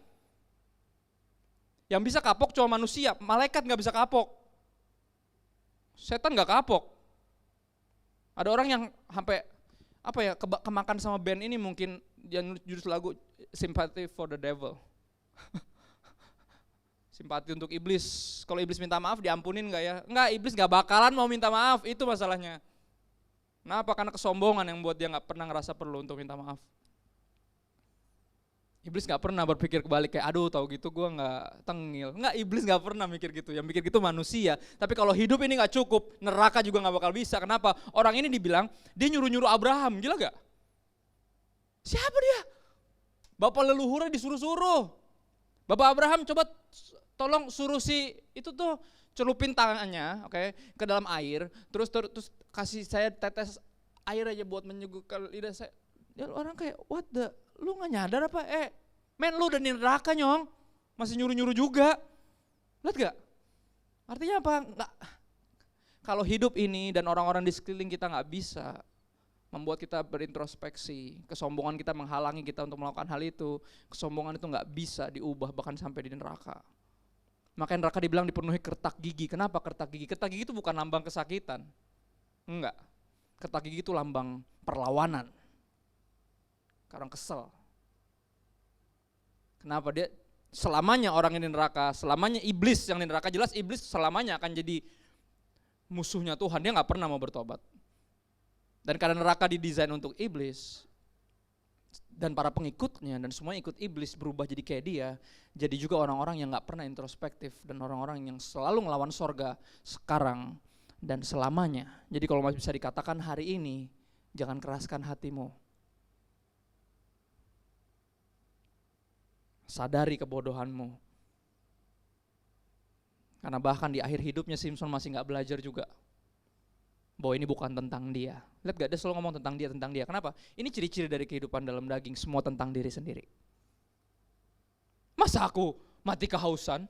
Yang bisa kapok cuma manusia, malaikat nggak bisa kapok. Setan nggak kapok. Ada orang yang sampai kemakan sama band ini mungkin yang judul lagu Sympathy for the Devil. Simpati untuk iblis. Kalau iblis minta maaf diampunin nggak ya? Nggak, iblis nggak bakalan mau minta maaf, itu masalahnya. Kenapa? Karena kesombongan yang buat dia nggak pernah ngerasa perlu untuk minta maaf. Iblis gak pernah berpikir kebalik kayak aduh tahu gitu gue gak tengil. Enggak, iblis gak pernah mikir gitu, yang mikir gitu manusia. Tapi kalau hidup ini gak cukup, neraka juga gak bakal bisa. Kenapa? Orang ini dibilang dia nyuruh-nyuruh Abraham, gila gak? Siapa dia? Bapak leluhurnya disuruh-suruh. Bapak Abraham coba tolong suruh si itu tuh celupin tangannya, oke, ke dalam air, terus kasih saya tetes air aja buat menyuguhkan lidah saya. Ya orang kayak what the, lu gak nyadar apa? Men lu udah di neraka nyong, masih nyuruh-nyuruh juga. Lihat gak? Artinya apa? Nggak. Kalau hidup ini dan orang-orang di sekeliling kita gak bisa membuat kita berintrospeksi, kesombongan kita menghalangi kita untuk melakukan hal itu, kesombongan itu gak bisa diubah bahkan sampai di neraka. Makanya neraka dibilang dipenuhi kertak gigi. Kenapa kertak gigi? Kertak gigi itu bukan lambang kesakitan. Enggak. Kertak gigi itu lambang perlawanan. Orang kesel. Kenapa? Dia selamanya orang yang di neraka, selamanya iblis yang di neraka, jelas iblis selamanya akan jadi musuhnya Tuhan, dia gak pernah mau bertobat. Dan karena neraka didesain untuk iblis, dan para pengikutnya dan semua ikut iblis berubah jadi kayak dia, jadi juga orang-orang yang gak pernah introspektif, dan orang-orang yang selalu ngelawan sorga sekarang dan selamanya. Jadi kalau masih bisa dikatakan hari ini, jangan keraskan hatimu. Sadari kebodohanmu. Karena bahkan di akhir hidupnya Simpson masih gak belajar juga bahwa ini bukan tentang dia. Lihat gak, dia selalu ngomong tentang dia. Kenapa? Ini ciri-ciri dari kehidupan dalam daging, semua tentang diri sendiri. Masa aku mati kehausan?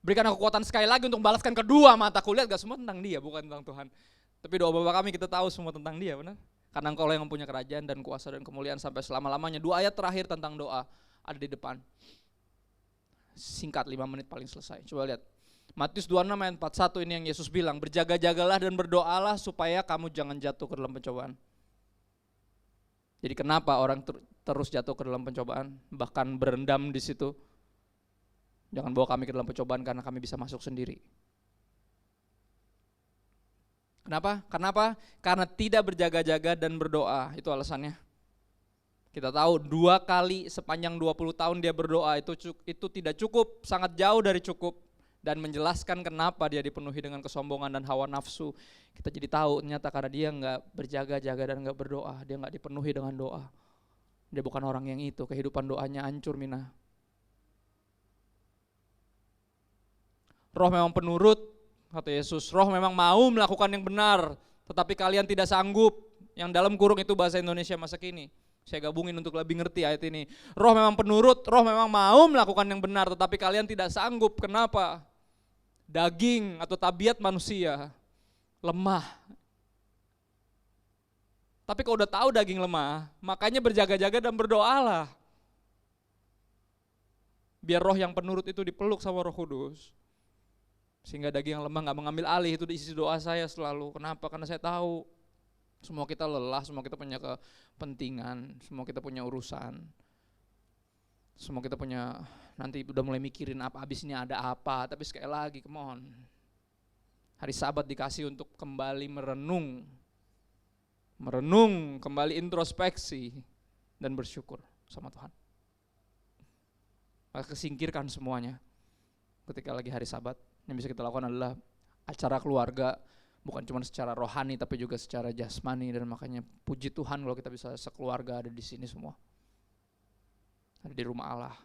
Berikan aku kekuatan sekali lagi untuk membalaskan kedua mataku. Lihat gak, semua tentang dia, bukan tentang Tuhan. Tapi doa Bapa kami kita tahu semua tentang dia, benar? Karena Engkau yang mempunyai kerajaan dan kuasa dan kemuliaan sampai selama-lamanya. 2 ayat terakhir tentang doa ada di depan. Singkat 5 menit paling selesai. Coba lihat. Matius 26 ayat 41 ini yang Yesus bilang, berjaga-jagalah dan berdoalah supaya kamu jangan jatuh ke dalam pencobaan. Jadi kenapa orang terus jatuh ke dalam pencobaan, bahkan berendam di situ? Jangan bawa kami ke dalam pencobaan karena kami bisa masuk sendiri. Kenapa? Karena tidak berjaga-jaga dan berdoa, itu alasannya. Kita tahu 2 kali sepanjang 20 tahun dia berdoa itu tidak cukup, sangat jauh dari cukup. Dan menjelaskan kenapa dia dipenuhi dengan kesombongan dan hawa nafsu. Kita jadi tahu ternyata karena dia gak berjaga-jaga dan gak berdoa. Dia gak dipenuhi dengan doa. Dia bukan orang yang itu, kehidupan doanya hancur Mina. Roh memang penurut, kata Yesus, roh memang mau melakukan yang benar, tetapi kalian tidak sanggup. Yang dalam kurung itu bahasa Indonesia masa kini. Saya gabungin untuk lebih ngerti ayat ini. Roh memang penurut, roh memang mau melakukan yang benar, tetapi kalian tidak sanggup. Kenapa? Daging atau tabiat manusia lemah. Tapi kalau udah tahu daging lemah, makanya berjaga-jaga dan berdoalah. Biar roh yang penurut itu dipeluk sama Roh Kudus. Sehingga daging yang lemah gak mengambil alih, itu isi doa saya selalu. Kenapa? Karena saya tahu semua kita lelah, semua kita punya kepentingan, semua kita punya urusan. Semua kita punya, nanti udah mulai mikirin apa, abis ini ada apa. Tapi sekali lagi, come on. Hari Sabat dikasih untuk kembali merenung, kembali introspeksi, dan bersyukur sama Tuhan. Maka kesingkirkan semuanya ketika lagi hari Sabat. Yang bisa kita lakukan adalah acara keluarga, bukan cuma secara rohani tapi juga secara jasmani. Dan makanya puji Tuhan kalau kita bisa sekeluarga ada di sini semua, ada di rumah Allah.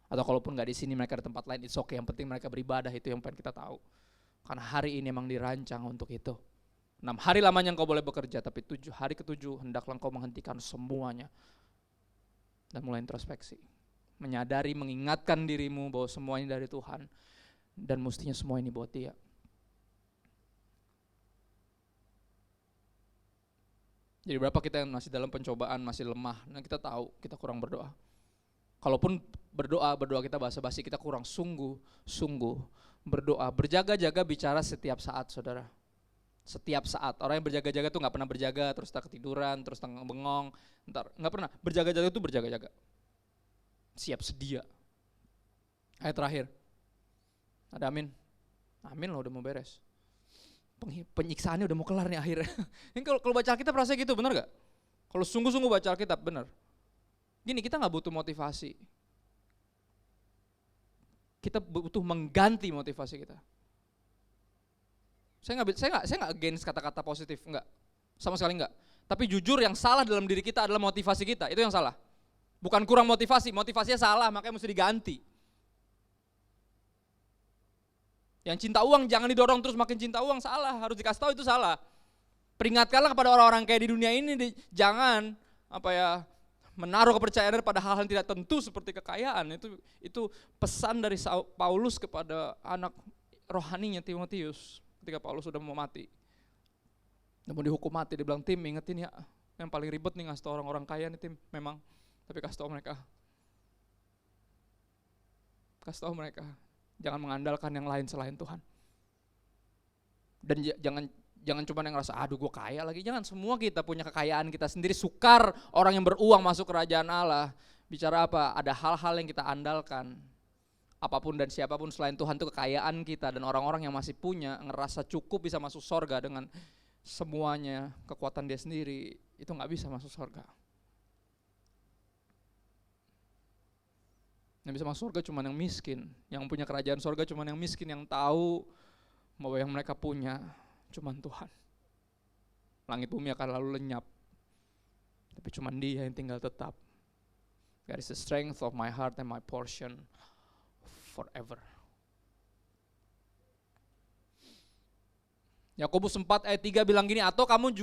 Atau kalaupun gak di sini, mereka di tempat lain, it's okay. Yang penting mereka beribadah, itu yang pengen kita tahu. Karena hari ini emang dirancang untuk itu. 6 hari lamanya engkau boleh bekerja, tapi 7 hari ke-7 hendaklah engkau menghentikan semuanya dan mulai introspeksi, menyadari, mengingatkan dirimu bahwa semua ini dari Tuhan dan mestinya semua ini buat Dia. Jadi berapa kita yang masih dalam pencobaan, masih lemah, nah kita tahu kita kurang berdoa. Kalaupun berdoa kita basa-basi, kita kurang sungguh berdoa. Berjaga-jaga bicara setiap saat, saudara. Setiap saat. Orang yang berjaga-jaga tuh gak pernah berjaga, terus tak ketiduran, terus tak bengong. Gak pernah. Berjaga-jaga itu berjaga-jaga. Siap sedia. Ayat terakhir. Ada amin. Amin loh, udah mau beres. Penyiksaannya udah mau kelar nih akhirnya. Ini kalau baca Alkitab rasanya gitu, benar gak? Kalau sungguh-sungguh baca Alkitab, benar. Gini, kita gak butuh motivasi. Kita butuh mengganti motivasi kita. Saya nggak against kata-kata positif, enggak, sama sekali enggak. Tapi jujur yang salah dalam diri kita adalah motivasi kita, itu yang salah. Bukan kurang motivasinya salah, makanya mesti diganti. Yang cinta uang jangan didorong terus makin cinta uang, salah, harus dikasih tahu itu salah. Peringatkanlah kepada orang-orang kayak di dunia ini, jangan menaruh kepercayaan pada hal-hal yang tidak tentu seperti kekayaan. Itu pesan dari Paulus kepada anak rohaninya Timotius. Ketika Paulus sudah mau mati, mau dihukum mati, dia bilang, Tim, ingetin ya, yang paling ribet nih ngasih tau orang-orang kaya nih Tim, memang, tapi kasih tau mereka, jangan mengandalkan yang lain selain Tuhan. Dan jangan cuma yang ngerasa, aduh gue kaya lagi, jangan. Semua kita punya kekayaan kita sendiri. Sukar orang yang beruang masuk kerajaan Allah. Bicara apa? Ada hal-hal yang kita andalkan. Apapun dan siapapun selain Tuhan itu kekayaan kita. Dan orang-orang yang masih punya, ngerasa cukup bisa masuk sorga dengan semuanya, kekuatan dia sendiri, itu gak bisa masuk sorga. Yang bisa masuk sorga cuma yang miskin. Yang punya kerajaan sorga cuma yang miskin, yang tahu bahwa yang mereka punya cuma Tuhan. Langit bumi akan lalu lenyap, tapi cuma Dia yang tinggal tetap. God is the strength of my heart and my portion forever. Yakobus 4 ayat 3 bilang gini, atau kamu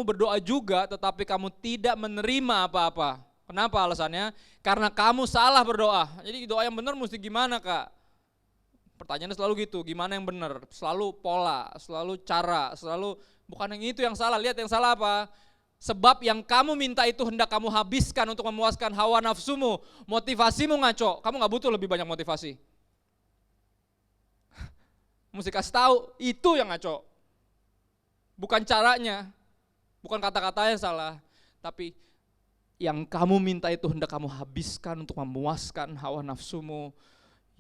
berdoa juga tetapi kamu tidak menerima apa-apa. Kenapa alasannya? Karena kamu salah berdoa. Jadi doa yang benar mesti gimana, Kak? Pertanyaannya selalu gitu, gimana yang benar? Selalu pola, selalu cara, bukan yang itu yang salah. Lihat yang salah apa? Sebab yang kamu minta itu hendak kamu habiskan untuk memuaskan hawa nafsumu. Motivasimu ngaco, kamu gak butuh lebih banyak motivasi. Mesti kasih tahu, itu yang ngaco. Bukan caranya, bukan kata-katanya salah. Tapi yang kamu minta itu hendak kamu habiskan untuk memuaskan hawa nafsumu.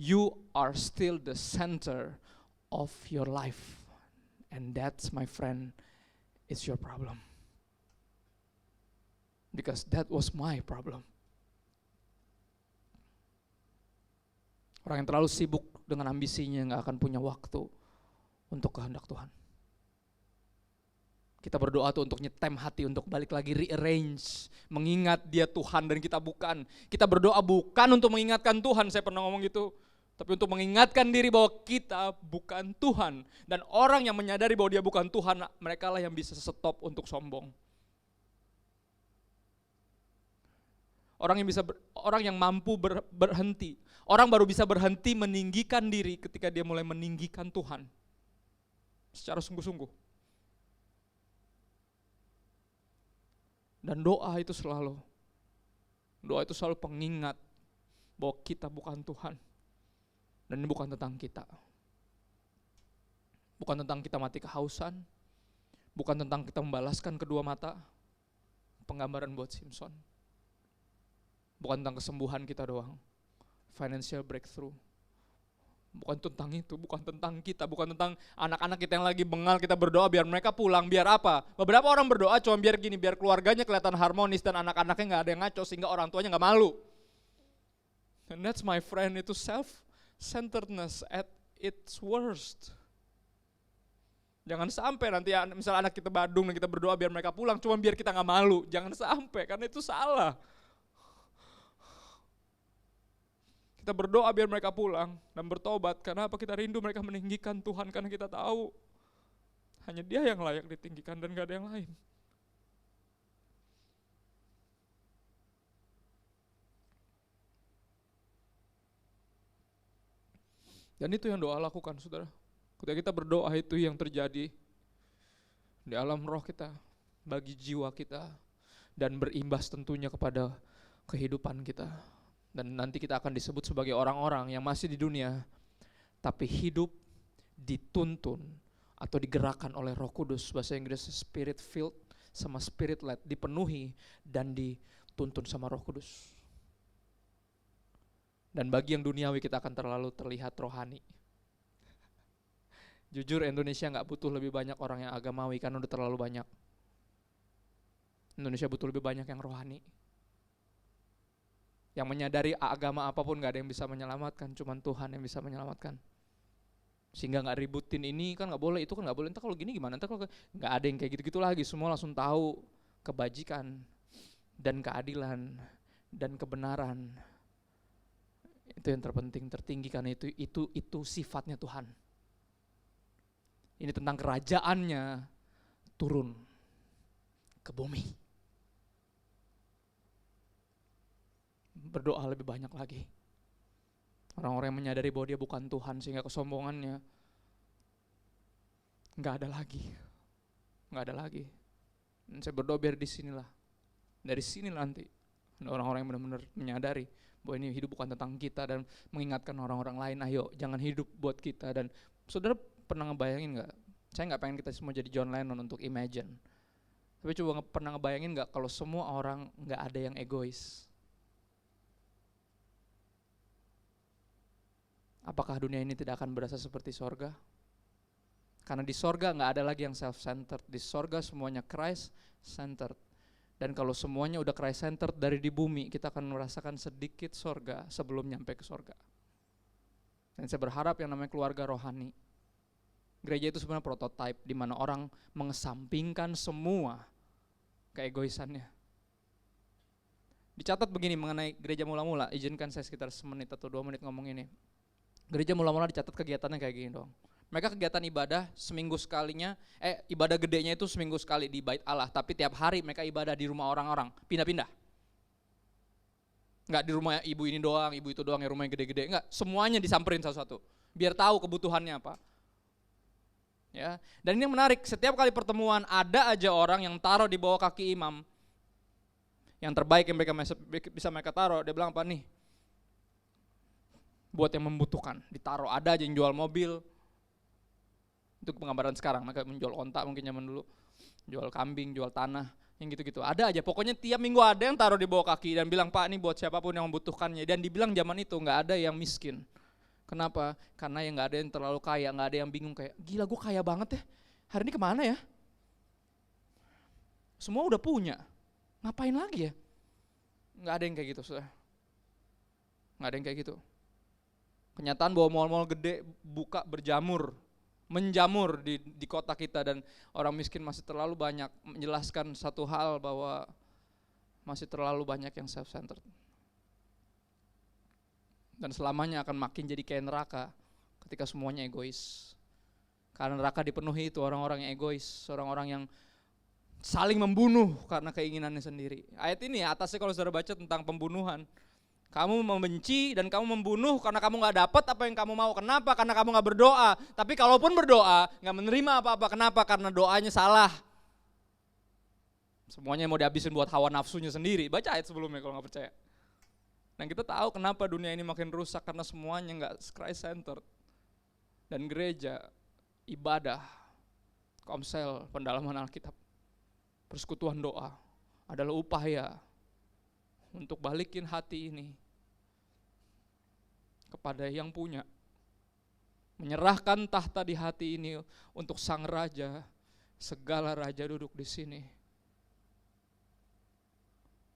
You are still the center of your life. And that's, my friend, is your problem. Because that was my problem. Orang yang terlalu sibuk dengan ambisinya gak akan punya waktu untuk kehendak Tuhan. Kita berdoa tuh untuk nyetem hati, untuk balik lagi rearrange, mengingat Dia Tuhan dan kita bukan. Kita berdoa bukan untuk mengingatkan Tuhan, saya pernah ngomong gitu, tapi untuk mengingatkan diri bahwa kita bukan Tuhan. Dan orang yang menyadari bahwa dia bukan Tuhan, mereka lah yang bisa stop untuk sombong. Orang yang mampu berhenti. Orang baru bisa berhenti meninggikan diri ketika dia mulai meninggikan Tuhan secara sungguh-sungguh. Dan doa itu selalu pengingat bahwa kita bukan Tuhan. Dan ini bukan tentang kita. Bukan tentang kita mati kehausan. Bukan tentang kita membalaskan kedua mata. Penggambaran buat Simpson. Bukan tentang kesembuhan kita doang. Financial breakthrough. Bukan tentang itu, bukan tentang kita, bukan tentang anak-anak kita yang lagi bengal, kita berdoa biar mereka pulang, biar apa? Beberapa orang berdoa cuma biar gini, biar keluarganya kelihatan harmonis dan anak-anaknya gak ada yang ngaco sehingga orang tuanya gak malu. And that's my friend, itu self-centeredness at its worst. Jangan sampai nanti misalnya anak kita badung dan kita berdoa biar mereka pulang cuma biar kita gak malu. Jangan sampai, karena itu salah. Kita berdoa biar mereka pulang dan bertobat. Karena apa? Kita rindu mereka meninggikan Tuhan, karena kita tahu hanya Dia yang layak ditinggikan dan gak ada yang lain. Dan itu yang doa lakukan, saudara. Ketika kita berdoa, itu yang terjadi di alam roh kita, bagi jiwa kita, dan berimbas tentunya kepada kehidupan kita. Dan nanti kita akan disebut sebagai orang-orang yang masih di dunia, tapi hidup dituntun atau digerakkan oleh Roh Kudus, bahasa Inggris spirit filled sama spirit led, dipenuhi dan dituntun sama Roh Kudus. Dan bagi yang duniawi kita akan terlalu terlihat rohani. Jujur Indonesia gak butuh lebih banyak orang yang agamawi karena udah terlalu banyak. Indonesia butuh lebih banyak yang rohani. Yang menyadari agama apapun gak ada yang bisa menyelamatkan, cuman Tuhan yang bisa menyelamatkan. Sehingga gak ributin ini kan gak boleh, itu kan gak boleh, entar kalau gini gimana, entar kalau gak ada yang kayak gitu-gitu lagi. Semua langsung tahu kebajikan dan keadilan dan kebenaran. Itu yang terpenting, tertinggi, karena itu sifatnya Tuhan. Ini tentang kerajaannya turun ke bumi. Berdoa lebih banyak lagi. Orang-orang yang menyadari bahwa dia bukan Tuhan sehingga kesombongannya gak ada lagi. Dan saya berdoa biar dari sini nanti ada orang-orang yang benar-benar menyadari bahwa ini hidup bukan tentang kita, dan mengingatkan orang-orang lain, ayo jangan hidup buat kita. Dan saudara pernah ngebayangin gak? Saya gak pengen kita semua jadi John Lennon untuk imagine, tapi coba pernah ngebayangin gak kalau semua orang gak ada yang egois? Apakah dunia ini tidak akan berasa seperti sorga? Karena di sorga gak ada lagi yang self-centered. Di sorga semuanya Christ-centered. Dan kalau semuanya udah Christ-centered dari di bumi, kita akan merasakan sedikit sorga sebelum nyampe ke sorga. Dan saya berharap yang namanya keluarga rohani, gereja itu sebenarnya prototipe di mana orang mengesampingkan semua keegoisannya. Dicatat begini mengenai gereja mula-mula, izinkan saya sekitar 1 menit atau 2 menit ngomong ini. Gereja mula-mula dicatat kegiatannya kayak gini dong. Mereka kegiatan ibadah seminggu sekalinya, ibadah gedenya itu seminggu sekali di bait Allah, tapi tiap hari mereka ibadah di rumah orang-orang, pindah-pindah. Enggak di rumah ibu ini doang, ibu itu doang yang rumahnya gede-gede, enggak, semuanya disamperin satu-satu, biar tahu kebutuhannya apa. Ya, dan ini yang menarik, setiap kali pertemuan ada aja orang yang taruh di bawah kaki imam. Yang terbaik yang mereka bisa mereka taruh, dia bilang apa nih? Buat yang membutuhkan, ditaruh. Ada aja yang jual mobil, itu penggambaran sekarang, mereka menjual onta mungkin zaman dulu, jual kambing, jual tanah, yang gitu-gitu. Ada aja, pokoknya tiap minggu ada yang taruh di bawah kaki dan bilang, Pak ini buat siapapun yang membutuhkannya. Dan dibilang zaman itu gak ada yang miskin. Kenapa? Karena yang gak ada yang terlalu kaya, gak ada yang bingung kayak, gila gue kaya banget ya, hari ini kemana ya? Semua udah punya, ngapain lagi ya? Gak ada yang kayak gitu, saudara. Gak ada yang kayak gitu. Kenyataan bahwa mal-mal gede buka berjamur, menjamur di kota kita, dan orang miskin masih terlalu banyak, menjelaskan satu hal bahwa masih terlalu banyak yang self-centered. Dan selamanya akan makin jadi kayak neraka ketika semuanya egois. Karena neraka dipenuhi itu orang-orang yang egois, orang-orang yang saling membunuh karena keinginannya sendiri. Ayat ini atasnya kalau saudara baca tentang pembunuhan. Kamu membenci dan kamu membunuh karena kamu gak dapat apa yang kamu mau. Kenapa? Karena kamu gak berdoa. Tapi kalaupun berdoa, gak menerima apa-apa. Kenapa? Karena doanya salah. Semuanya mau dihabisin buat hawa nafsunya sendiri. Baca ayat sebelumnya kalau gak percaya. Dan kita tahu kenapa dunia ini makin rusak, karena semuanya gak Christ centered. Dan gereja, ibadah, komsel, pendalaman Alkitab, persekutuan doa adalah upaya untuk balikin hati ini kepada yang punya. Menyerahkan tahta di hati ini untuk sang raja, segala raja duduk di sini.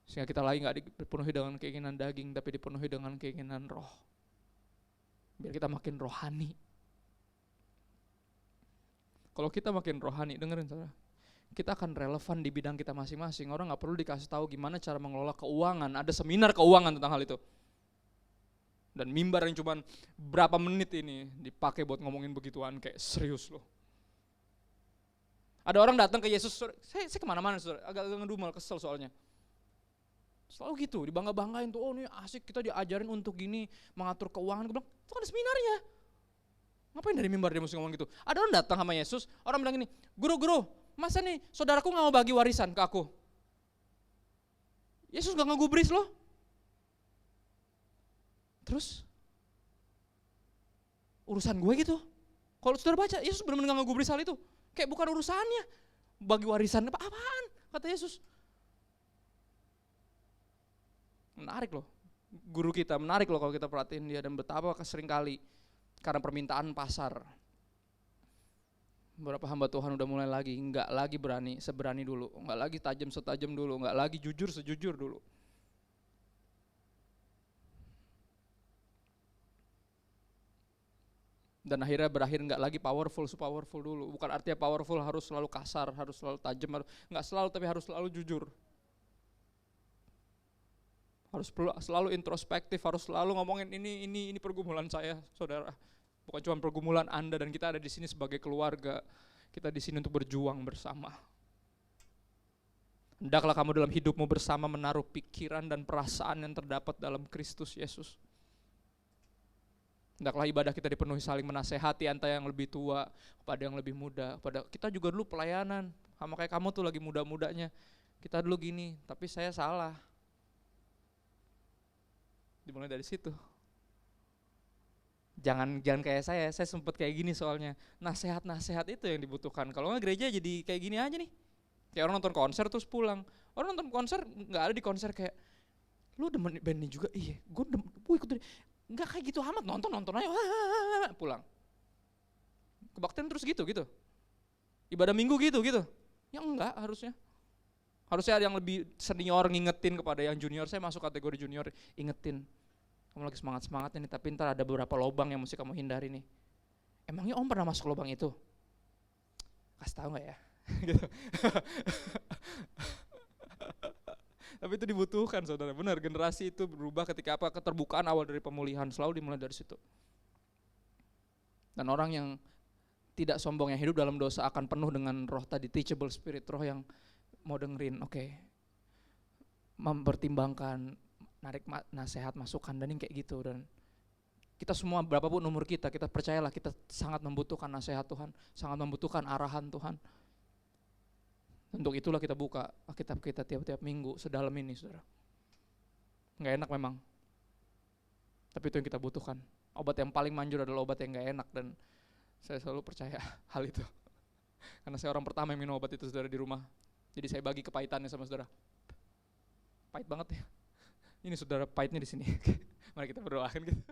Sehingga kita lagi gak dipenuhi dengan keinginan daging, tapi dipenuhi dengan keinginan roh. Biar kita makin rohani. Kalau kita makin rohani, dengerin saudara, kita akan relevan di bidang kita masing-masing. Orang gak perlu dikasih tahu gimana cara mengelola keuangan. Ada seminar keuangan tentang hal itu. Dan mimbar yang cuma berapa menit ini dipakai buat ngomongin begituan, kayak serius loh. Ada orang datang ke Yesus, saya kemana-mana saudara, agak ngedumel, kesel soalnya. Selalu gitu, dibangga-banggain tuh, oh ini asik kita diajarin untuk gini, mengatur keuangan. Gue bilang, itu kan ada seminarnya. Ngapain dari mimbar dia mesti ngomong gitu? Ada orang datang sama Yesus, orang bilang gini, guru, masa nih saudaraku gak mau bagi warisan ke aku? Yesus gak ngegubris loh. Terus urusan gue gitu. Kalau saudara baca, Yesus benar-benar gak ngegubris hal itu. Kayak bukan urusannya. Bagi warisan apaan? Kata Yesus. Menarik loh. Guru kita menarik loh kalau kita perhatiin dia, dan betapa seringkali karena permintaan pasar. Beberapa hamba Tuhan udah mulai lagi, enggak lagi seberani dulu, enggak lagi tajam setajam dulu, enggak lagi jujur sejujur dulu. Dan akhirnya berakhir enggak lagi powerful dulu. Bukan artinya powerful harus selalu kasar, harus selalu tajam, enggak selalu, tapi harus selalu jujur. Harus selalu introspektif, harus selalu ngomongin ini pergumulan saya, saudara. Bukan cuma pergumulan Anda, dan kita ada di sini sebagai keluarga. Kita di sini untuk berjuang bersama. Hendaklah kamu dalam hidupmu bersama menaruh pikiran dan perasaan yang terdapat dalam Kristus Yesus. Hendaklah ibadah kita dipenuhi saling menasehati antara yang lebih tua kepada yang lebih muda. Kita juga dulu pelayanan, sama kayak kamu tuh lagi muda-mudanya. Kita dulu gini, tapi saya salah. Dimulai dari situ. Jangan kayak saya sempet kayak gini soalnya. Nasihat itu yang dibutuhkan. Kalau nggak gereja jadi kayak gini aja nih. Kayak orang nonton konser terus pulang. Orang nonton konser nggak ada di konser kayak, lu demen band ini juga, iya, gue ikut. Nggak kayak gitu amat, nonton aja, pulang. Kebaktian terus gitu. Ibadah minggu gitu. Ya enggak harusnya. Harusnya ada yang lebih senior ngingetin kepada yang junior. Saya masuk kategori junior, ingetin. Kamu lagi semangat-semangatnya nih, tapi ntar ada beberapa lubang yang mesti kamu hindari nih. Emangnya om pernah masuk lubang itu? Kasih tahu gak ya? Gitu. Tapi itu dibutuhkan saudara, benar, generasi itu berubah ketika apa? Keterbukaan awal dari pemulihan, selalu dimulai dari situ. Dan orang yang tidak sombong, yang hidup dalam dosa akan penuh dengan roh tadi, teachable spirit, roh yang mau dengerin, oke, mempertimbangkan, narik nasihat, masukan, dan yang kayak gitu. Dan kita semua berapapun umur kita percayalah kita sangat membutuhkan nasihat Tuhan, sangat membutuhkan arahan Tuhan. Untuk itulah kita buka Alkitab kita tiap-tiap minggu sedalam ini, saudara. Nggak enak memang, tapi itu yang kita butuhkan. Obat yang paling manjur adalah obat yang nggak enak, dan saya selalu percaya hal itu. Karena saya orang pertama yang minum obat itu, saudara, di rumah. Jadi saya bagi kepahitannya sama saudara. Pahit banget ya. Ini saudara, pahitnya di sini. Mari kita berdoakan gitu.